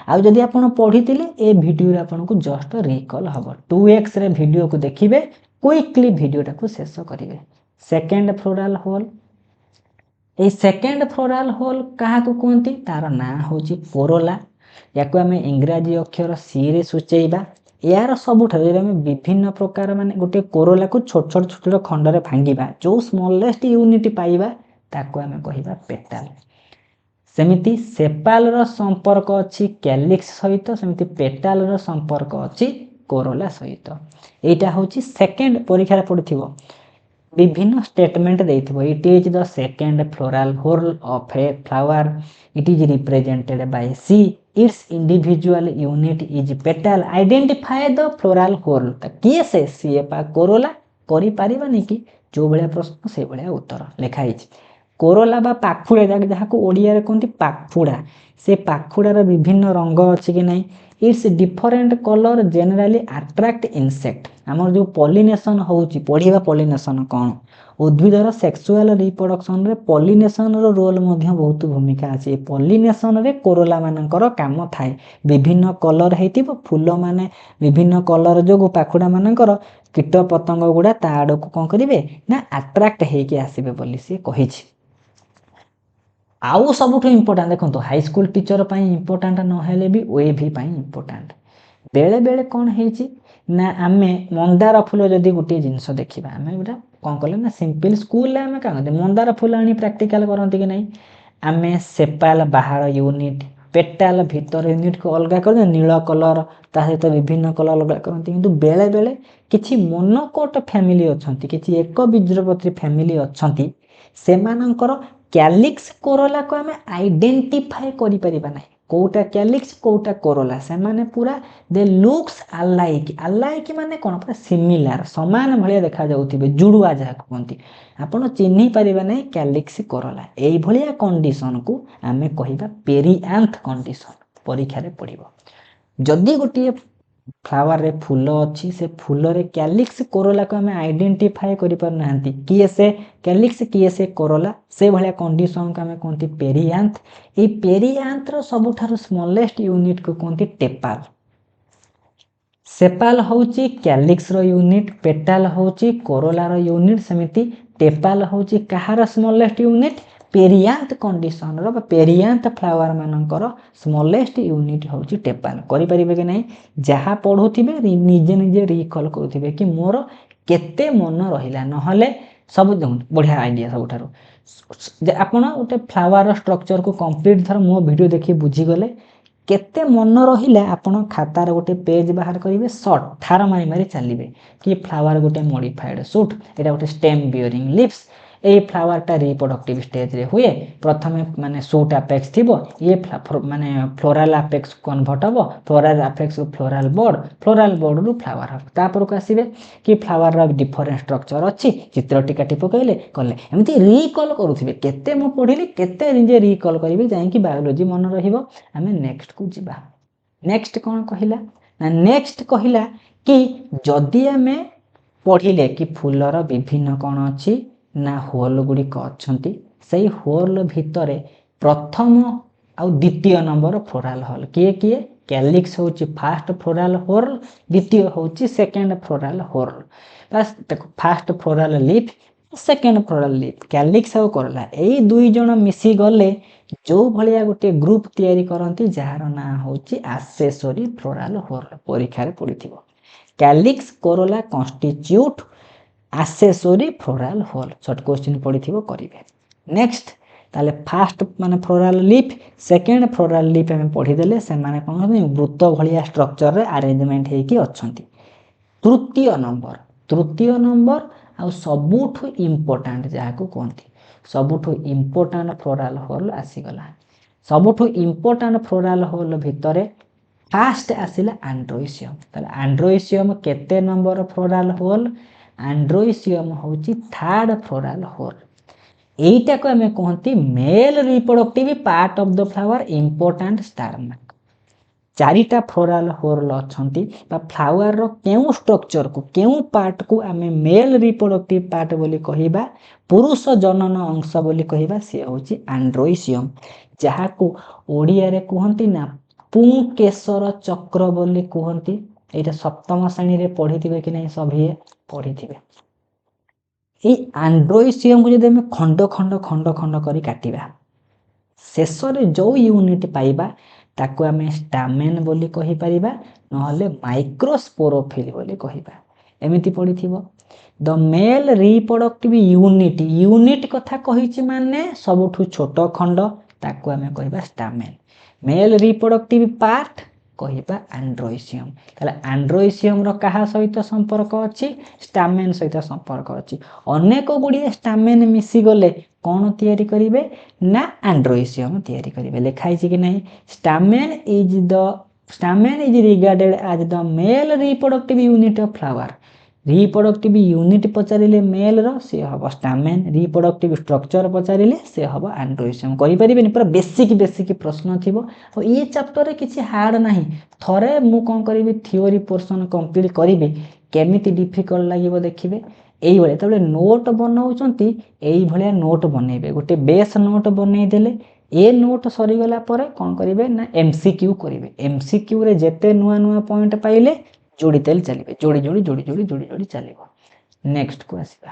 A: आ जदि आपण पढितिले ए वीडियो रे आपण को जस्ट रिकॉल हबो 2x रे वीडियो को देखिबे क्विकली वीडियोटा को शेष करिवे सेकंड फ्लोरल होल ए सेकंड फ्लोरल होल कहा को कोंती तार ना होची कोरोला याको हमें इंग्रजी अक्षर सी रे सूचेइबा यार सबुठ हमें विभिन्न प्रकार माने गोटे कोरोला को छोट छोट छोट खंड रे भांगीबा जो स्मॉलेस्ट यूनिट पाइबा ताको हमें कहिबा पेटाल सेमिति सेपाल रो संपर्क अछि कैलिक्स सहित सेमिति पेटाल रो संपर्क अछि कोरोला सहित एटा होची सेकंड परीक्षा रे पढिथिबो विभिन्न स्टेटमेंट देथिबो it is the second floral whorl of a flower it is represented by C its individual unit is petal identify the floral whorl किए से सी पा कोरोला करि पारिबानी कि जो भलिया प्रश्न से भलिया उत्तर लिखा हिच कोरोला बा पाखुड़ा जहाँ को ओडिया रे कहते पाखुड़ा से पाखुड़ार विभिन्न रंग अच्छी कि नहीं its different colour generally attract insect आमर जो पॉलिनेशन होउची पढ़िबा पॉलिनेशन कौन उद्भिदर सेक्सुअल रिप्रोडक्शन रे पॉलिनेशन रो रोल मध्य बहुत भूमिका अछि पॉलिनेशन रे कोरोला मानकर काम थाए विभिन्न कलर हेतिबो फूल माने विभिन्न कलर जोगु पाखुड़ा मानकर कीट पतंग गुडा ता आडको कोन करिवे ना अट्रैक्ट हेके आसीबे बोली से कहिछि आउ सबुठु इम्पोर्टेंट देखो हाई स्कूल टीचर पाई इम्पोर्टेंट न हेले भी ओएवी पाई इम्पोर्टेंट बेले बेले कौन हेची ना आमे मंदार फूल जदि गोटे जिनस देखिबा आमे गोटा कौन कले ना सिंपल स्कूल ले आमे का मंदार फूल आनी प्रैक्टिकल करंती कि नहीं आमे सेपाल बाहर यूनिट पेटाल भीतर यूनिट को अलग कर नील कलर ता सहित विभिन्न कलर अलग करंती किंतु बेले बेले किछि मोनोकोट फैमिली अछंती किछि एक बीजपत्री फैमिली अछंती सेमानंकर कैलिक्स कोरोला को आमे आइडेंटिफाई करि परिबा नै कोटा कैलिक्स कोटा कोरोला से माने पूरा दे लुक्स अलाइक माने कोन पूरा सिमिलर समान भलिया देखा जाउथिबे जुडुआ जहा कहंती आपण चिन्हि परिबा नै कैलिक्स कोरोला एई भलिया कंडीशन को आमे कहिबा पेरियांथ कंडीशन परीक्षा रे पड़िबो जदि गोटे फ्लावर रे फूल अच्छी से फूल रे कैलिक्स कोरोला को हमें आइडेंटिफाई करि पर नांती किए से कैलिक्स किए से कोरोला से भलिया कंडीशन को हमें कोनती पेरियांथ ए पेरियांथ रो सबुठारो स्मॉलेस्ट यूनिट को कोनती टेपाल सेपाल होची कैलिक्स रो यूनिट पेटाल होची कोरोला रो यूनिट समिति टेपाल होची कहार स्मॉलेस्ट यूनिट पेरियांथ कंडीशन रो पेरियांथ फ्लावर मानकर स्मॉलेस्ट यूनिट होची टेपाल करि परिबे कि नहीं जहा पढुथिबे निजे निजे रिकॉल करूथिबे कि मोर केते मन रहिला नहले सब बढ़िया आईडिया सबठारो जे आपण ओटे फ्लावर स्ट्रक्चर को कंप्लीट थर मो वीडियो देखि बुझी गले केते मन रहिला आपण खातार गोटे पेज बाहर करिवे शॉर्ट ठार मारी मारी चलिबे कि फ्लावर गोटे मॉडिफाइड शूट एटा गोटे stem bearing leaves a flower टा रिप्रोडक्टिव स्टेज रे हुए प्रथमे माने शूट अपेक्स थिबो ये माने फ्लोरल अपेक्स कन्वर्ट हबो फ्लोरल अपेक्स फ्लोरल बोर्ड रु फ्लावर हबो तापर को आसीबे कि फ्लावर रा डिफरेंट स्ट्रक्चर अछि चित्र टिका टिप कहले कले एमती रिकॉल करूथिबे केते मो पढिली केते निजे रिकॉल करिवे जाय कि बायोलॉजी मन रहिबो हमें नेक्स्ट को जिबा नेक्स्ट कोन कहिला ना नेक्स्ट कहिला कि जदि हमें पढिले कि फूलर विभिन्न कोन अछि ना होल गुड़िक अच्छी से होल भितर प्रथम आउ द्वितीय नंबर फ्लोरल होल किए किए कैलिक्स होची फास्ट फ्लोरल होल द्वितीय होची सेकंड फ्लोरल होल बस देखो fast floral leaf second floral leaf calyx आउ कोरोला एई दुई जण मिसी गले जो भलिया गोटे ग्रुप तयारी करंती जहार ना होची एक्सेसरी फ्लोरल होल परीक्षा रे पड़िथिबो calyx corolla constitute accessory floral whorl short question पड़िथिबो करिवे नेक्स्ट ताले फास्ट माने floral leaf second floral leaf हम पढ़ी देले से माने कोन वृत्त भलिया स्ट्रक्चर रे अरेंजमेंट हे कि अछंती तृतीय नंबर आ सबुठु इंपोर्टेंट जहा को कोनती सबुठु इंपोर्टेंट फ्लोरल होल आसी गला सबुठु इंपोर्टेंट फ्लोरल होल भितरे फास्ट आसिला एंड्रोइसियम ताले एंड्रोइसियम केते नंबर फ्लोरल होल एंड्रोइसियम होची थर्ड फ्लोरल होल एटा को हमें कहती male reproductive part of the flower important start चारिटा फ्लोरल होल अछंती बा फ्लावर रो केउ स्ट्रक्चर को केउ पार्ट को हमें मेल रिप्रोडक्टिव पार्ट बोली कहिबा पुरुष जनन अंश बोली कहिबा से होची एंड्रोइसियम जहा को ओडिया रे कहंती ना पुंकेशर चक्र बोली कहंती एटा सप्तम श्रेणी रे पढ़िथिबे कि नहीं सभी पढ़िथिबे ए एंड्रोइसियम को जदि हमें खंड खंड खंड खंड करी काटिबा शेष रे जो यूनिट पाइबा ताको हमें स्टामेन बोली कहि परिबा नहले माइक्रोस्पोरोफिल बोली कहिबा एमिति पढ़िथिबो द मेल रिप्रोडक्टिव यूनिट कथा कहिछि माने सबुठु छोट खंड ताको हमें कहिबा स्टामेन मेल रिप्रोडक्टिव पार्ट କହିବା ଆଣ୍ଡ୍ରୋଇସିୟମ୍। ତାହେଲେ ଆଣ୍ଡ୍ରୋଇସିୟମ୍ର କାହା ସହିତ ସମ୍ପର୍କ ଅଛି? ଷ୍ଟାମେନ୍ ସହିତ ସମ୍ପର୍କ ଅଛି। ଅନେକ ଗୁଡ଼ିଏ ଷ୍ଟାମେନ୍ ମିଶିଗଲେ କ'ଣ ତିଆରି କରିବେ? ନା ଆଣ୍ଡ୍ରୋଇସିୟମ୍ ତିଆରି କରିବେ। ଲେଖା ହେଇଛି କି ନାହିଁ? Stamen is regarded as the male reproductive unit of flower. Reproductive unit ପଚାରିଲେ ମେଲ୍ର ସେ ହେବ ଷ୍ଟାମେନ୍, ରିପ୍ରଡକ୍ଟିଭ ଷ୍ଟ୍ରକ୍ଚର ପଚାରିଲେ ସେ ହେବ ଆଣ୍ଡ୍ରୋଇସିୟମ୍। କହିପାରିବେନି? ପୁରା ବେସିକ୍ ପ୍ରଶ୍ନ ଥିବ। ଆଉ ଏ ଚାପ୍ଟରରେ କିଛି ହାର୍ଡ଼ ନାହିଁ। ଥରେ ମୁଁ କ'ଣ କରିବି, ଥିଓରି ପୋର୍ସନ୍ କମ୍ପ୍ଲିଟ୍ କରିବି, କେମିତି ଡିଫିକଲ୍ଟ ଲାଗିବ ଦେଖିବେ। এইଭଳିଆ ଯେତେବେଳେ ନୋଟ୍ ବନାଉଛନ୍ତି এইଭଳିଆ ନୋଟ୍ ବନେଇବେ। ଗୋଟେ ବେସ୍ ନୋଟ୍ ବନେଇ ଦେଲେ ଏ ନୋଟ୍ ସରିଗଲା ପରେ କ'ଣ କରିବେ ନା MCQ କରିବେ। MCQରେ ଯେତେ ନୂଆ ପଏଣ୍ଟ ପାଇଲେ ଯୋଡ଼ି ଦେଲେ ଚାଲିବେ। ଯୋଡ଼ି ଚାଲିବ। ନେକ୍ସଟକୁ ଆସିବା।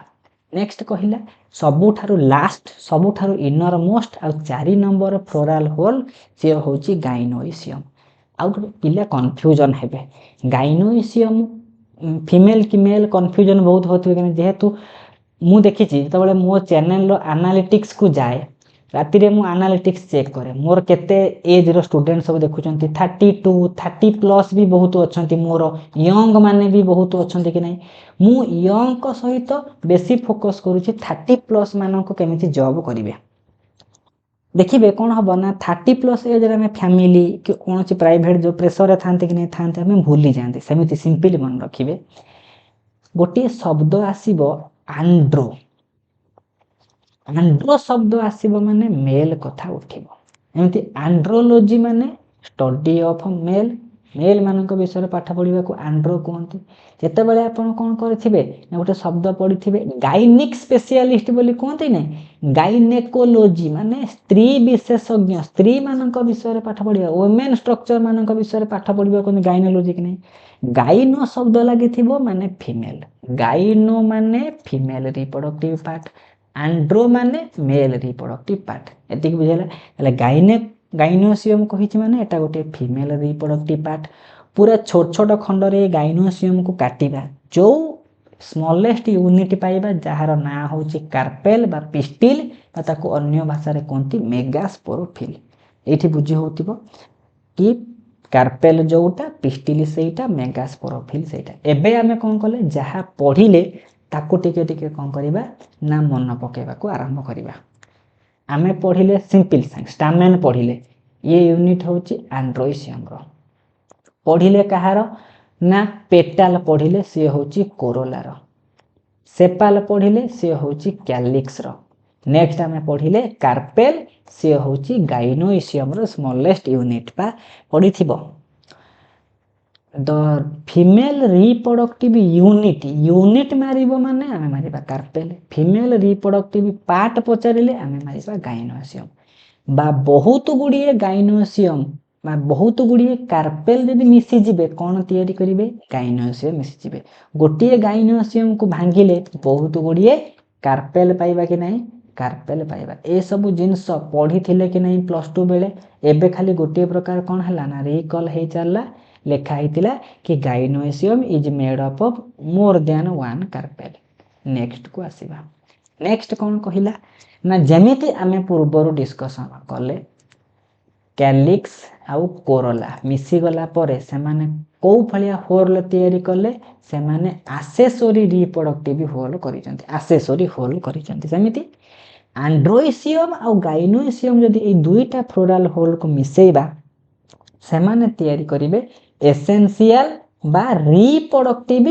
A: ନେକ୍ସଟ କହିଲା ସବୁଠାରୁ ଲାଷ୍ଟ, ସବୁଠାରୁ ଇନର ମୋଷ୍ଟ ଆଉ 4 ନମ୍ବର ଫ୍ଲୋରାଲ ହୋଲ୍ ସିଏ ହେଉଛି ଗାଇନୋଇସିୟମ୍। ଆଉ ଗୋଟେ ପିଲା କନଫ୍ୟୁଜନ୍ ହେବେ, ଗାଇନୋଇସିୟମ୍ ଫିମେଲ୍ କି ମେଲ୍ କନଫ୍ୟୁଜନ୍ ବହୁତ ହେଉଥିବେ। କିନ୍ତୁ ଯେହେତୁ ମୁଁ ଦେଖିଛି ଯେତେବେଳେ ମୋ ଚ୍ୟାନେଲର ଆନାଲିଟିକ୍ସକୁ ଯାଏ, ରାତିରେ ମୁଁ ଆନାଲିଟିକ୍ସ ଚେକ୍ କରେ, ମୋର କେତେ ଏଜ୍ର ଷ୍ଟୁଡେଣ୍ଟ ସବୁ ଦେଖୁଛନ୍ତି, 32, 30+ ବି ବହୁତ ଅଛନ୍ତି, ମୋର ୟଙ୍ଗ ମାନେ ବି ବହୁତ ଅଛନ୍ତି କି ନାହିଁ। ମୁଁ ୟଙ୍ଗଙ୍କ ସହିତ ବେଶୀ ଫୋକସ୍ କରୁଛି 30+ ମାନଙ୍କୁ କେମିତି ଜବ୍ କରିବେ। ଦେଖିବେ କ'ଣ ହେବ ନା 30+ ଏଜ୍ରେ ଆମେ ଫ୍ୟାମିଲି କି କୌଣସି ପ୍ରାଇଭେଟ୍ ଯେଉଁ ପ୍ରେସରରେ ଥାନ୍ତି କି ନାହିଁ ଥାନ୍ତି, ଆମେ ଭୁଲି ଯାଆନ୍ତି। ସେମିତି ସିମ୍ପଲି ମନେ ରଖିବେ, ଗୋଟିଏ ଶବ୍ଦ ଆସିବ ଆଣ୍ଡ୍ରୋ। ଆଣ୍ଡ୍ରୋ ଶବ୍ଦ ଆସିବ ମାନେ ମେଲ୍ କଥା ଉଠିବ। ଏମିତି ଆଣ୍ଡ୍ରୋଲୋଜି ମାନେ ଷ୍ଟଡି ଅଫ୍ ମେଲ୍, ମେଲ୍ ମାନଙ୍କ ବିଷୟରେ ପାଠ ପଢ଼ିବାକୁ ଆଣ୍ଡ୍ରୋ କୁହନ୍ତି। ଯେତେବେଳେ ଆପଣ କ'ଣ କରିଥିବେ ନା ଗୋଟେ ଶବ୍ଦ ପଢ଼ିଥିବେ ଗାଇନିକ୍ ସ୍ପେଶିଆଲିଷ୍ଟ ବୋଲି କୁହନ୍ତି ନାହିଁ, ଗାଇନେକୋଲୋଜି ମାନେ ସ୍ତ୍ରୀ ବିଶେଷଜ୍ଞ, ସ୍ତ୍ରୀମାନଙ୍କ ବିଷୟରେ ପାଠ ପଢ଼ିବା, ଓମେନ୍ ଷ୍ଟ୍ରକ୍ଚର ମାନଙ୍କ ବିଷୟରେ ପାଠ ପଢ଼ିବାକୁ ଗାଇନୋଲୋଜି କି ନାହିଁ। ଗାଇନୋ ଶବ୍ଦ ଲାଗିଥିବ ମାନେ ଫିମେଲ୍, ଗାଇନୋ ମାନେ ଫିମେଲ୍ ରିପ୍ରଡକ୍ଟିଭ ପାର୍ଟ, ଆଣ୍ଡ୍ରୋ ମାନେ ମେଲ୍ ରିପ୍ରଡକ୍ଟିଭ ପାର୍ଟ। ଏତିକି ବୁଝିଲା। ହେଲେ ଗାଇନୋସିୟମ୍ କହିଛି ମାନେ ଏଟା ଗୋଟେ ଫିମେଲ୍ ରିପ୍ରଡକ୍ଟିଭ ପାର୍ଟ। ପୁରା ଛୋଟ ଖଣ୍ଡରେ ଗାଇନୋସିୟମ୍କୁ କାଟିବା, ଯେଉଁ ସ୍ମଲେଷ୍ଟ ୟୁନିଟ୍ ପାଇବା ଯାହାର ନାଁ ହେଉଛି କାର୍ପେଲ୍ ବା ପିଷ୍ଟିଲ୍, ବା ତାକୁ ଅନ୍ୟ ଭାଷାରେ କୁହନ୍ତି ମେଗାସ୍ପୋରୋଫିଲ୍। ଏଇଠି ବୁଝି ହେଉଥିବ କି କାର୍ପେଲ୍ ଯେଉଁଟା, ପିଷ୍ଟିଲ୍ ସେଇଟା, ମେଗାସ୍ପୋରୋଫିଲ୍ ସେଇଟା। ଏବେ ଆମେ କ'ଣ କଲେ, ଯାହା ପଢ଼ିଲେ ତାକୁ ଟିକେ କ'ଣ କରିବା ନା ମନେ ପକାଇବାକୁ ଆରମ୍ଭ କରିବା। ଆମେ ପଢ଼ିଲେ ସିମ୍ପଲ୍ ସାଇନ୍ସ, ଷ୍ଟାମେନ୍ ପଢ଼ିଲେ, ଇଏ ୟୁନିଟ୍ ହେଉଛି ଆଣ୍ଡ୍ରୋଇସିୟମ୍ର। ପଢ଼ିଲେ କାହାର ନା ପେଟାଲ୍ ପଢ଼ିଲେ ସିଏ ହେଉଛି କୋରୋଲାର, ସେପାଲ୍ ପଢ଼ିଲେ ସିଏ ହେଉଛି କ୍ୟାଲିକ୍ସର। ନେକ୍ସଟ ଆମେ ପଢ଼ିଲେ କାର୍ପେଲ୍, ସିଏ ହେଉଛି ଗାଇନୋଇସିୟମ୍ର ସ୍ମଲେଷ୍ଟ ୟୁନିଟ୍ ବା ପଢ଼ିଥିବ। ଦ ଫିମେଲ୍ ରିପ୍ରଡକ୍ଟିଭ ୟୁନିଟ୍ ମାରିବ ମାନେ ଆମେ ମାରିବା କାର୍ପେଲ୍, ଫିମେଲ୍ ରିପ୍ରଡକ୍ଟିଭ ପାର୍ଟ ପଚାରିଲେ ଆମେ ମାରିବା ଗାଇନୋସିୟମ୍। ବା ବହୁତ ଗୁଡ଼ିଏ ଗାଇନୋସିୟମ୍ ବା ବହୁତ ଗୁଡ଼ିଏ କାର୍ପେଲ୍ ଯଦି ମିଶିଯିବେ କ'ଣ ତିଆରି କରିବେ? ଗାଇନୋସିୟମ୍ ମିଶିଯିବେ। ଗୋଟିଏ ଗାଇନୋସିୟମ୍କୁ ଭାଙ୍ଗିଲେ ବହୁତ ଗୁଡ଼ିଏ କାର୍ପେଲ୍ ପାଇବା କି ନାହିଁ? କାର୍ପେଲ୍ ପାଇବା। ଏସବୁ ଜିନିଷ ପଢ଼ିଥିଲେ କି ନାହିଁ +2 ବେଳେ? ଏବେ ଖାଲି ଗୋଟିଏ ପ୍ରକାର କ'ଣ ହେଲା ନା ରିକଲ୍ ହେଇ ଚାଲିଲା, ଲେଖା ହେଇଥିଲା କି gynoecium is made up of more than 1 carpel. ନେକ୍ସଟକୁ ଆସିବା। ନେକ୍ସଟ କ'ଣ କହିଲା ନା ଯେମିତି ଆମେ ପୂର୍ବରୁ ଡିସ୍କସନ୍ କଲେ, କ୍ୟାଲିକ୍ସ ଆଉ କୋରୋଲା ମିଶିଗଲା ପରେ ସେମାନେ କେଉଁ ଭଳିଆ ହୋଲ୍ ତିଆରି କଲେ? ସେମାନେ ଆସେସୋରି ରିପ୍ରଡକ୍ଟିଭ ହୋଲ୍ କରିଛନ୍ତି, ଆସେସୋରି ହୋଲ୍ କରିଛନ୍ତି। ସେମିତି ଆଣ୍ଡ୍ରୋଇସିୟମ୍ ଆଉ ଗାଇନୋସିୟମ୍ ଯଦି ଏଇ ଦୁଇଟା ଫ୍ଲୋରାଲ୍ ହୋଲ୍କୁ ମିଶେଇବା, ସେମାନେ ତିଆରି କରିବେ ଏସେନ୍ସିଆଲ ବା ରିପ୍ରଡକ୍ଟିଭ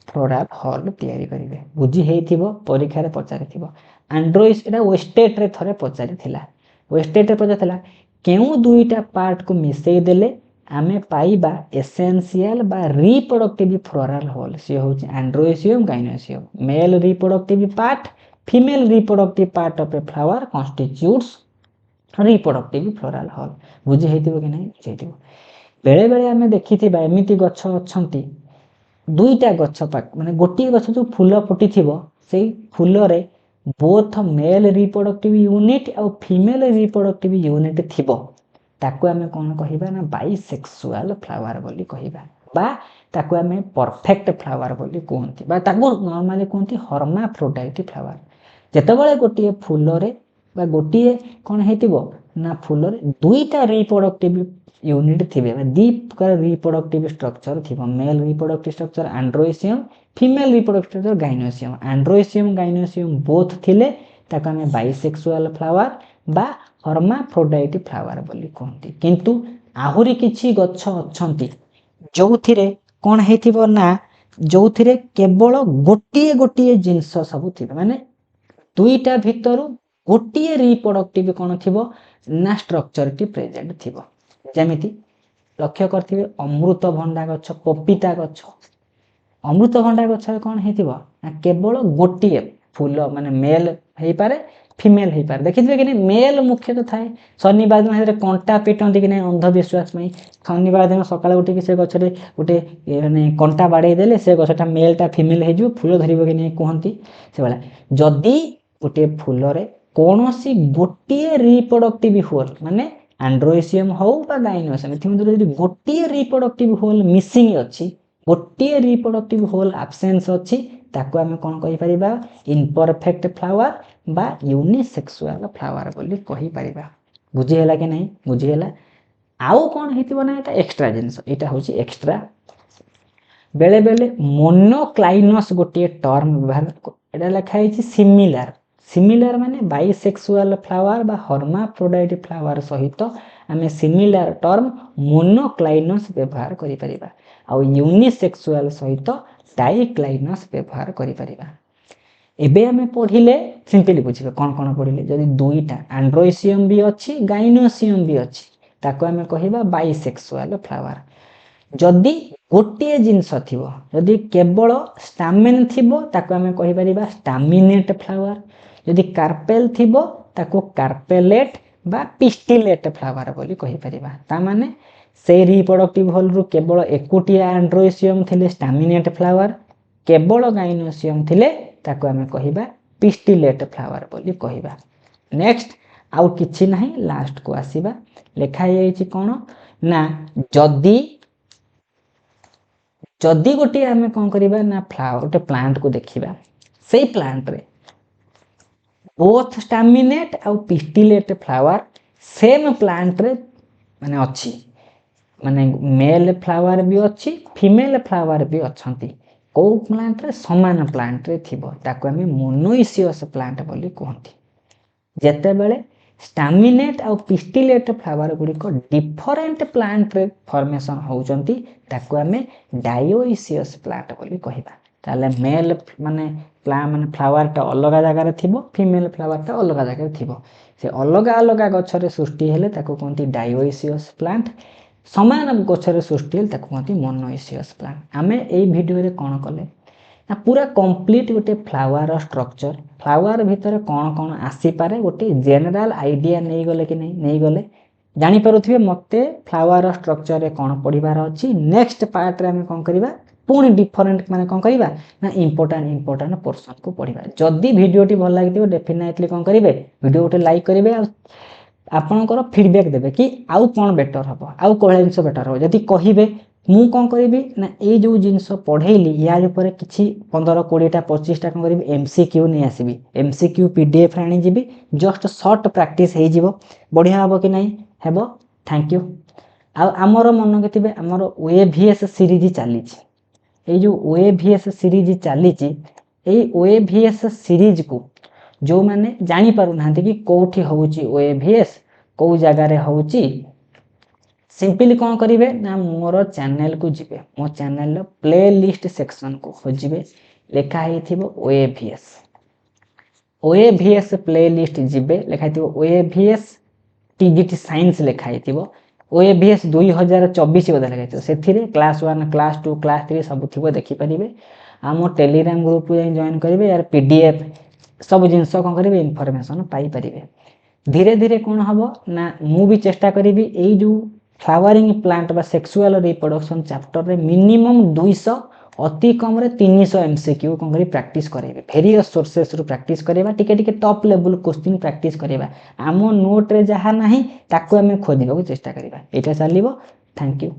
A: ଫ୍ଲୋରାଲ୍ ହୋଲ୍ ତିଆରି କରିବେ। ବୁଝି ହେଇଥିବ, ପରୀକ୍ଷାରେ ପଚାରିଥିବ। ଏଟା ୱେଷ୍ଟେଟ୍ରେ ଥରେ ପଚାରିଥିଲା। ୱେଷ୍ଟେଟ୍ରେ ପଚାରିଥିଲା କେଉଁ ଦୁଇଟା ପାର୍ଟକୁ ମିଶେଇ ଦେଲେ ଆମେ ପାଇବା ଏସେନ୍ସିଆଲ ବା ରିପ୍ରଡକ୍ଟିଭ ଫ୍ଲୋରାଲ୍ ହୋଲ୍? ସିଏ ହେଉଛି androecium, gynoecium. Male reproductive part, female reproductive part of a flower constitutes reproductive floral whorl. ବୁଝି ହେଇଥିବ କି ନାହିଁ? ବୁଝିହେଇଥିବ। ବେଳେବେଳେ ଆମେ ଦେଖିଥିବା ଏମିତି ଗଛ ଅଛନ୍ତି, ଦୁଇଟା ଗଛ ମାନେ ଗୋଟିଏ ଗଛ ଯେଉଁ ଫୁଲ ଫୁଟିଥିବ, ସେଇ ଫୁଲରେ ବୋଥ ମେଲ୍ ରିପ୍ରଡକ୍ଟିଭ ୟୁନିଟ୍ ଆଉ ଫିମେଲ୍ ରିପ୍ରଡକ୍ଟିଭ ୟୁନିଟ୍ ଥିବ, ତାକୁ ଆମେ କ'ଣ କହିବା ନା ବାଇସେକ୍ସୁଆଲ ଫ୍ଲାୱାର ବୋଲି କହିବା, ବା ତାକୁ ଆମେ ପରଫେକ୍ଟ ଫ୍ଲାୱାର ବୋଲି କୁହନ୍ତି, ବା ତାକୁ ନର୍ମାଲି କୁହନ୍ତି ହର୍ମାଫ୍ରୋଡାଇଟ୍ ଫ୍ଲାୱାର। ଯେତେବେଳେ ଗୋଟିଏ ଫୁଲରେ ବା ଗୋଟିଏ କ'ଣ ହେଇଥିବ ना फूल दुईटा रिप्रोडक्टिव यूनिट थिबे दी प्रकार रिप्रोडक्टिव स्ट्रक्चर थिबो male reproductive structure androecium female reproductive structure gynoecium androecium gynoecium both थिले ताको हमें बाइसेक्सुअल फ्लावर बा हर्माफ्रोडाइट फ्लावर बोली कहते किंतु आहुरी किछि गच्छ अछंती जोथिरे कोन हेथिबो ना जोथिरे केवल गोटिए गोटिए जिंस सब थिबे माने दुईटा भितरु गोटिए रिप्रोडक्टिव कोन थिबो ना स्ट्रक्चर टी प्रेजेंट थिबो जेमिति लक्ष्य करथिबे अमृतभंडा गच्छ पपीता गच्छ अमृतभंडा गच्छ कोन हेथिबो ना केवल गोटिए फूल माने मेल हेई पारे फीमेल हेई पारे देखिथिबे कि मेल मुख्यतः थाए शनिवार दिन हेरे कंटा पिटंती कि नै अंधविश्वास में शनिवार दिन सकाळ उठी कि से गछरे उठे माने कंटा बाडे देले से गछटा मेलटा फीमेल हेई जो फूल धरिबो कि नै कहंती से वाला जदी उठे फूल रे कोनोसी गोटिए रिप्रोडक्टिव होल माने एंड्रोइसियम हो बा गाइनोसियम थिमंदर जदी गोटिए रिप्रोडक्टिव होल मिसिंग अछि गोटिए रिप्रोडक्टिव होल एब्सेंस अछि ताको हम कोन कहि परिबा इम्परफेक्ट फ्लावर बा यूनिसेक्सुअल फ्लावर बोली कहि परिबा बुझी हैला कि नै बुझी हैला आउ कोन हेतिबो ना एटा एक्स्ट्रा जिंस एटा होची एक्स्ट्रा बेले बेले मोनोक्लाइनस गोटिए टर्म व्यवहार एटा लिखा है सिमिलर सिमिलर माने बाइसेक्सुअल फ्लावर बा हर्माफ्रोडाइट फ्लावर सहित आमे सिमिलर टर्म मोनोक्लाइनस व्यवहार करि परिबा आ यूनिसेक्सुअल सहित डाइक्लाइनस व्यवहार करि परिबा एबे हमें पढ़िले सिंपली बुझिबे कोन कोन पढ़िले जदी दुईटा एंड्रोइसियम भी अछि गाइनोसियम भी अछि ताको हमें कहिबा बाइसेक्सुअल फ्लावर जदी गोटिए जिंस थिबो जदी केवल स्टामेन थिबो ताको हमें कहि परिबा स्टामिनेट फ्लावर जदी कार्पेल थिबो ताको कार्पेलेट बा पिस्टिलेट फ्लावर बोली कहि परिबा ता माने से रिप्रोडक्टिव होल रु केवल एकुटिया एंड्रोइसियम थिले स्टामिनेट फ्लावर केवल गाइनोसियम थिले ताको हमें कहिबा पिस्टिलेट फ्लावर बोली कहिबा नेक्स्ट आउ किछि नाही लास्ट को आसीबा लेखा हेछि कोन ना जदी जदी गोटे हमें कोन करिबा ना फ्लावर गोटे प्लांट को देखिबा सेही प्लांट रे बोथ स्टामिनेट आउ पिस्टिलेट फ्लावर सेम प्लांट रे माने अछि माने मेल फ्लावर भी अछि फीमेल फ्लावर भी अछंती को प्लांट रे समान प्लांट रे थिबो ताको हमें मोनोइसियस प्लांट बोली कहंती जेते बेले स्टामिनेट आउ पिस्टिलेट फ्लावर गुडी को डिफरेंट प्लांट रे फॉर्मेशन होउचंती ताको हमें डायोइसियस प्लांट बोली कहिबा ताले मेल माने फ्लावर टा अलग जगह रे थिबो फीमेल फ्लावर टा अलग जगह रे थिबो से अलग अलग गछरे सृष्टि हेले ताको कहंती डायोइसियस प्लांट समान गछरे सृष्टि हेले ताको कहंती मोनोइसियस प्लांट आमे एई वीडियो रे कोन कले ना पूरा कंप्लीट गोटे फ्लावर स्ट्रक्चर फ्लावर भीतर कोन कोन आसी पारे गोटे जनरल आईडिया नै गले कि नै गले जानि पारुथिबे मते फ्लावर स्ट्रक्चर रे कोन पढिबार अछि नेक्स्ट पार्ट रे हम कोन करिबा पूर्ण डिफरेंट माने कोन करिबा ना इंपोर्टेंट पोर्शन को पढिबा जदी वीडियो टी भल लागिथिबो डेफिनेटली कोन करिवे वीडियो गोटे लाइक करिवे आपनकर फीडबैक देबे कि आउ कोन बेटर हबो आउ कोन जिंस बेटर हो जदी कहिबे मु कोन करिबी ना ए जो जिंस पढेली या ऊपर किछि 15 20 टा 25 टा कोन करिबी एमसीक्यू नै आसीबी एमसीक्यू पीडीएफ राणी जिबी जस्ट शॉर्ट प्रैक्टिस हे जिवो बढ़िया हबो कि नै हेबो थैंक यू आ हमर मन केतिबे हमर ओएवीएस सीरीज चली छी ए जो ओएवीएस सीरीज चली छी ए ओएवीएस सीरीज को जो माने जानि पारु नाहंती कि कोठी होउची ओएवीएस को जगह रे होउची सिंपली कौन करिवे ना मोर चैनल को जिबे मो चैनल रो प्लेलिस्ट सेक्शन को खोजिबे लेखा हेथिबो ओएवीएस प्लेलिस्ट जिबे लेखा हेथिबो ओएवीएस टीजीटी साइंस लेखा हेथिबो ओएवीएस 2024 बदा लेखा हेथिबो सेथिरे क्लास 1 क्लास 2 क्लास 3 सब थिबो देखि परिबे आ मो टेलीग्राम ग्रुप रे जॉइन करिवे यार पीडीएफ सब जिंस कोन करिवे इंफॉर्मेशन पाई परिबे धीरे धीरे कोन हबो ना मु भी चेष्टा करिवि एई जो फ्लावरिंग प्लांट बा सेक्सुअल रिप्रोडक्शन चैप्टर रे मिनिमम 200 अति कम रे 300 एमसीक्यू कोन करी प्रैक्टिस करेबे वेरियस सोर्सेस रु प्रैक्टिस करेबा टिके टॉप लेवल क्वेश्चन प्रैक्टिस करेबा आमो नोट रे जहा नाही ताको हमें खोदिबा को चेष्टा करिबा एटा चलिबो थैंक यू।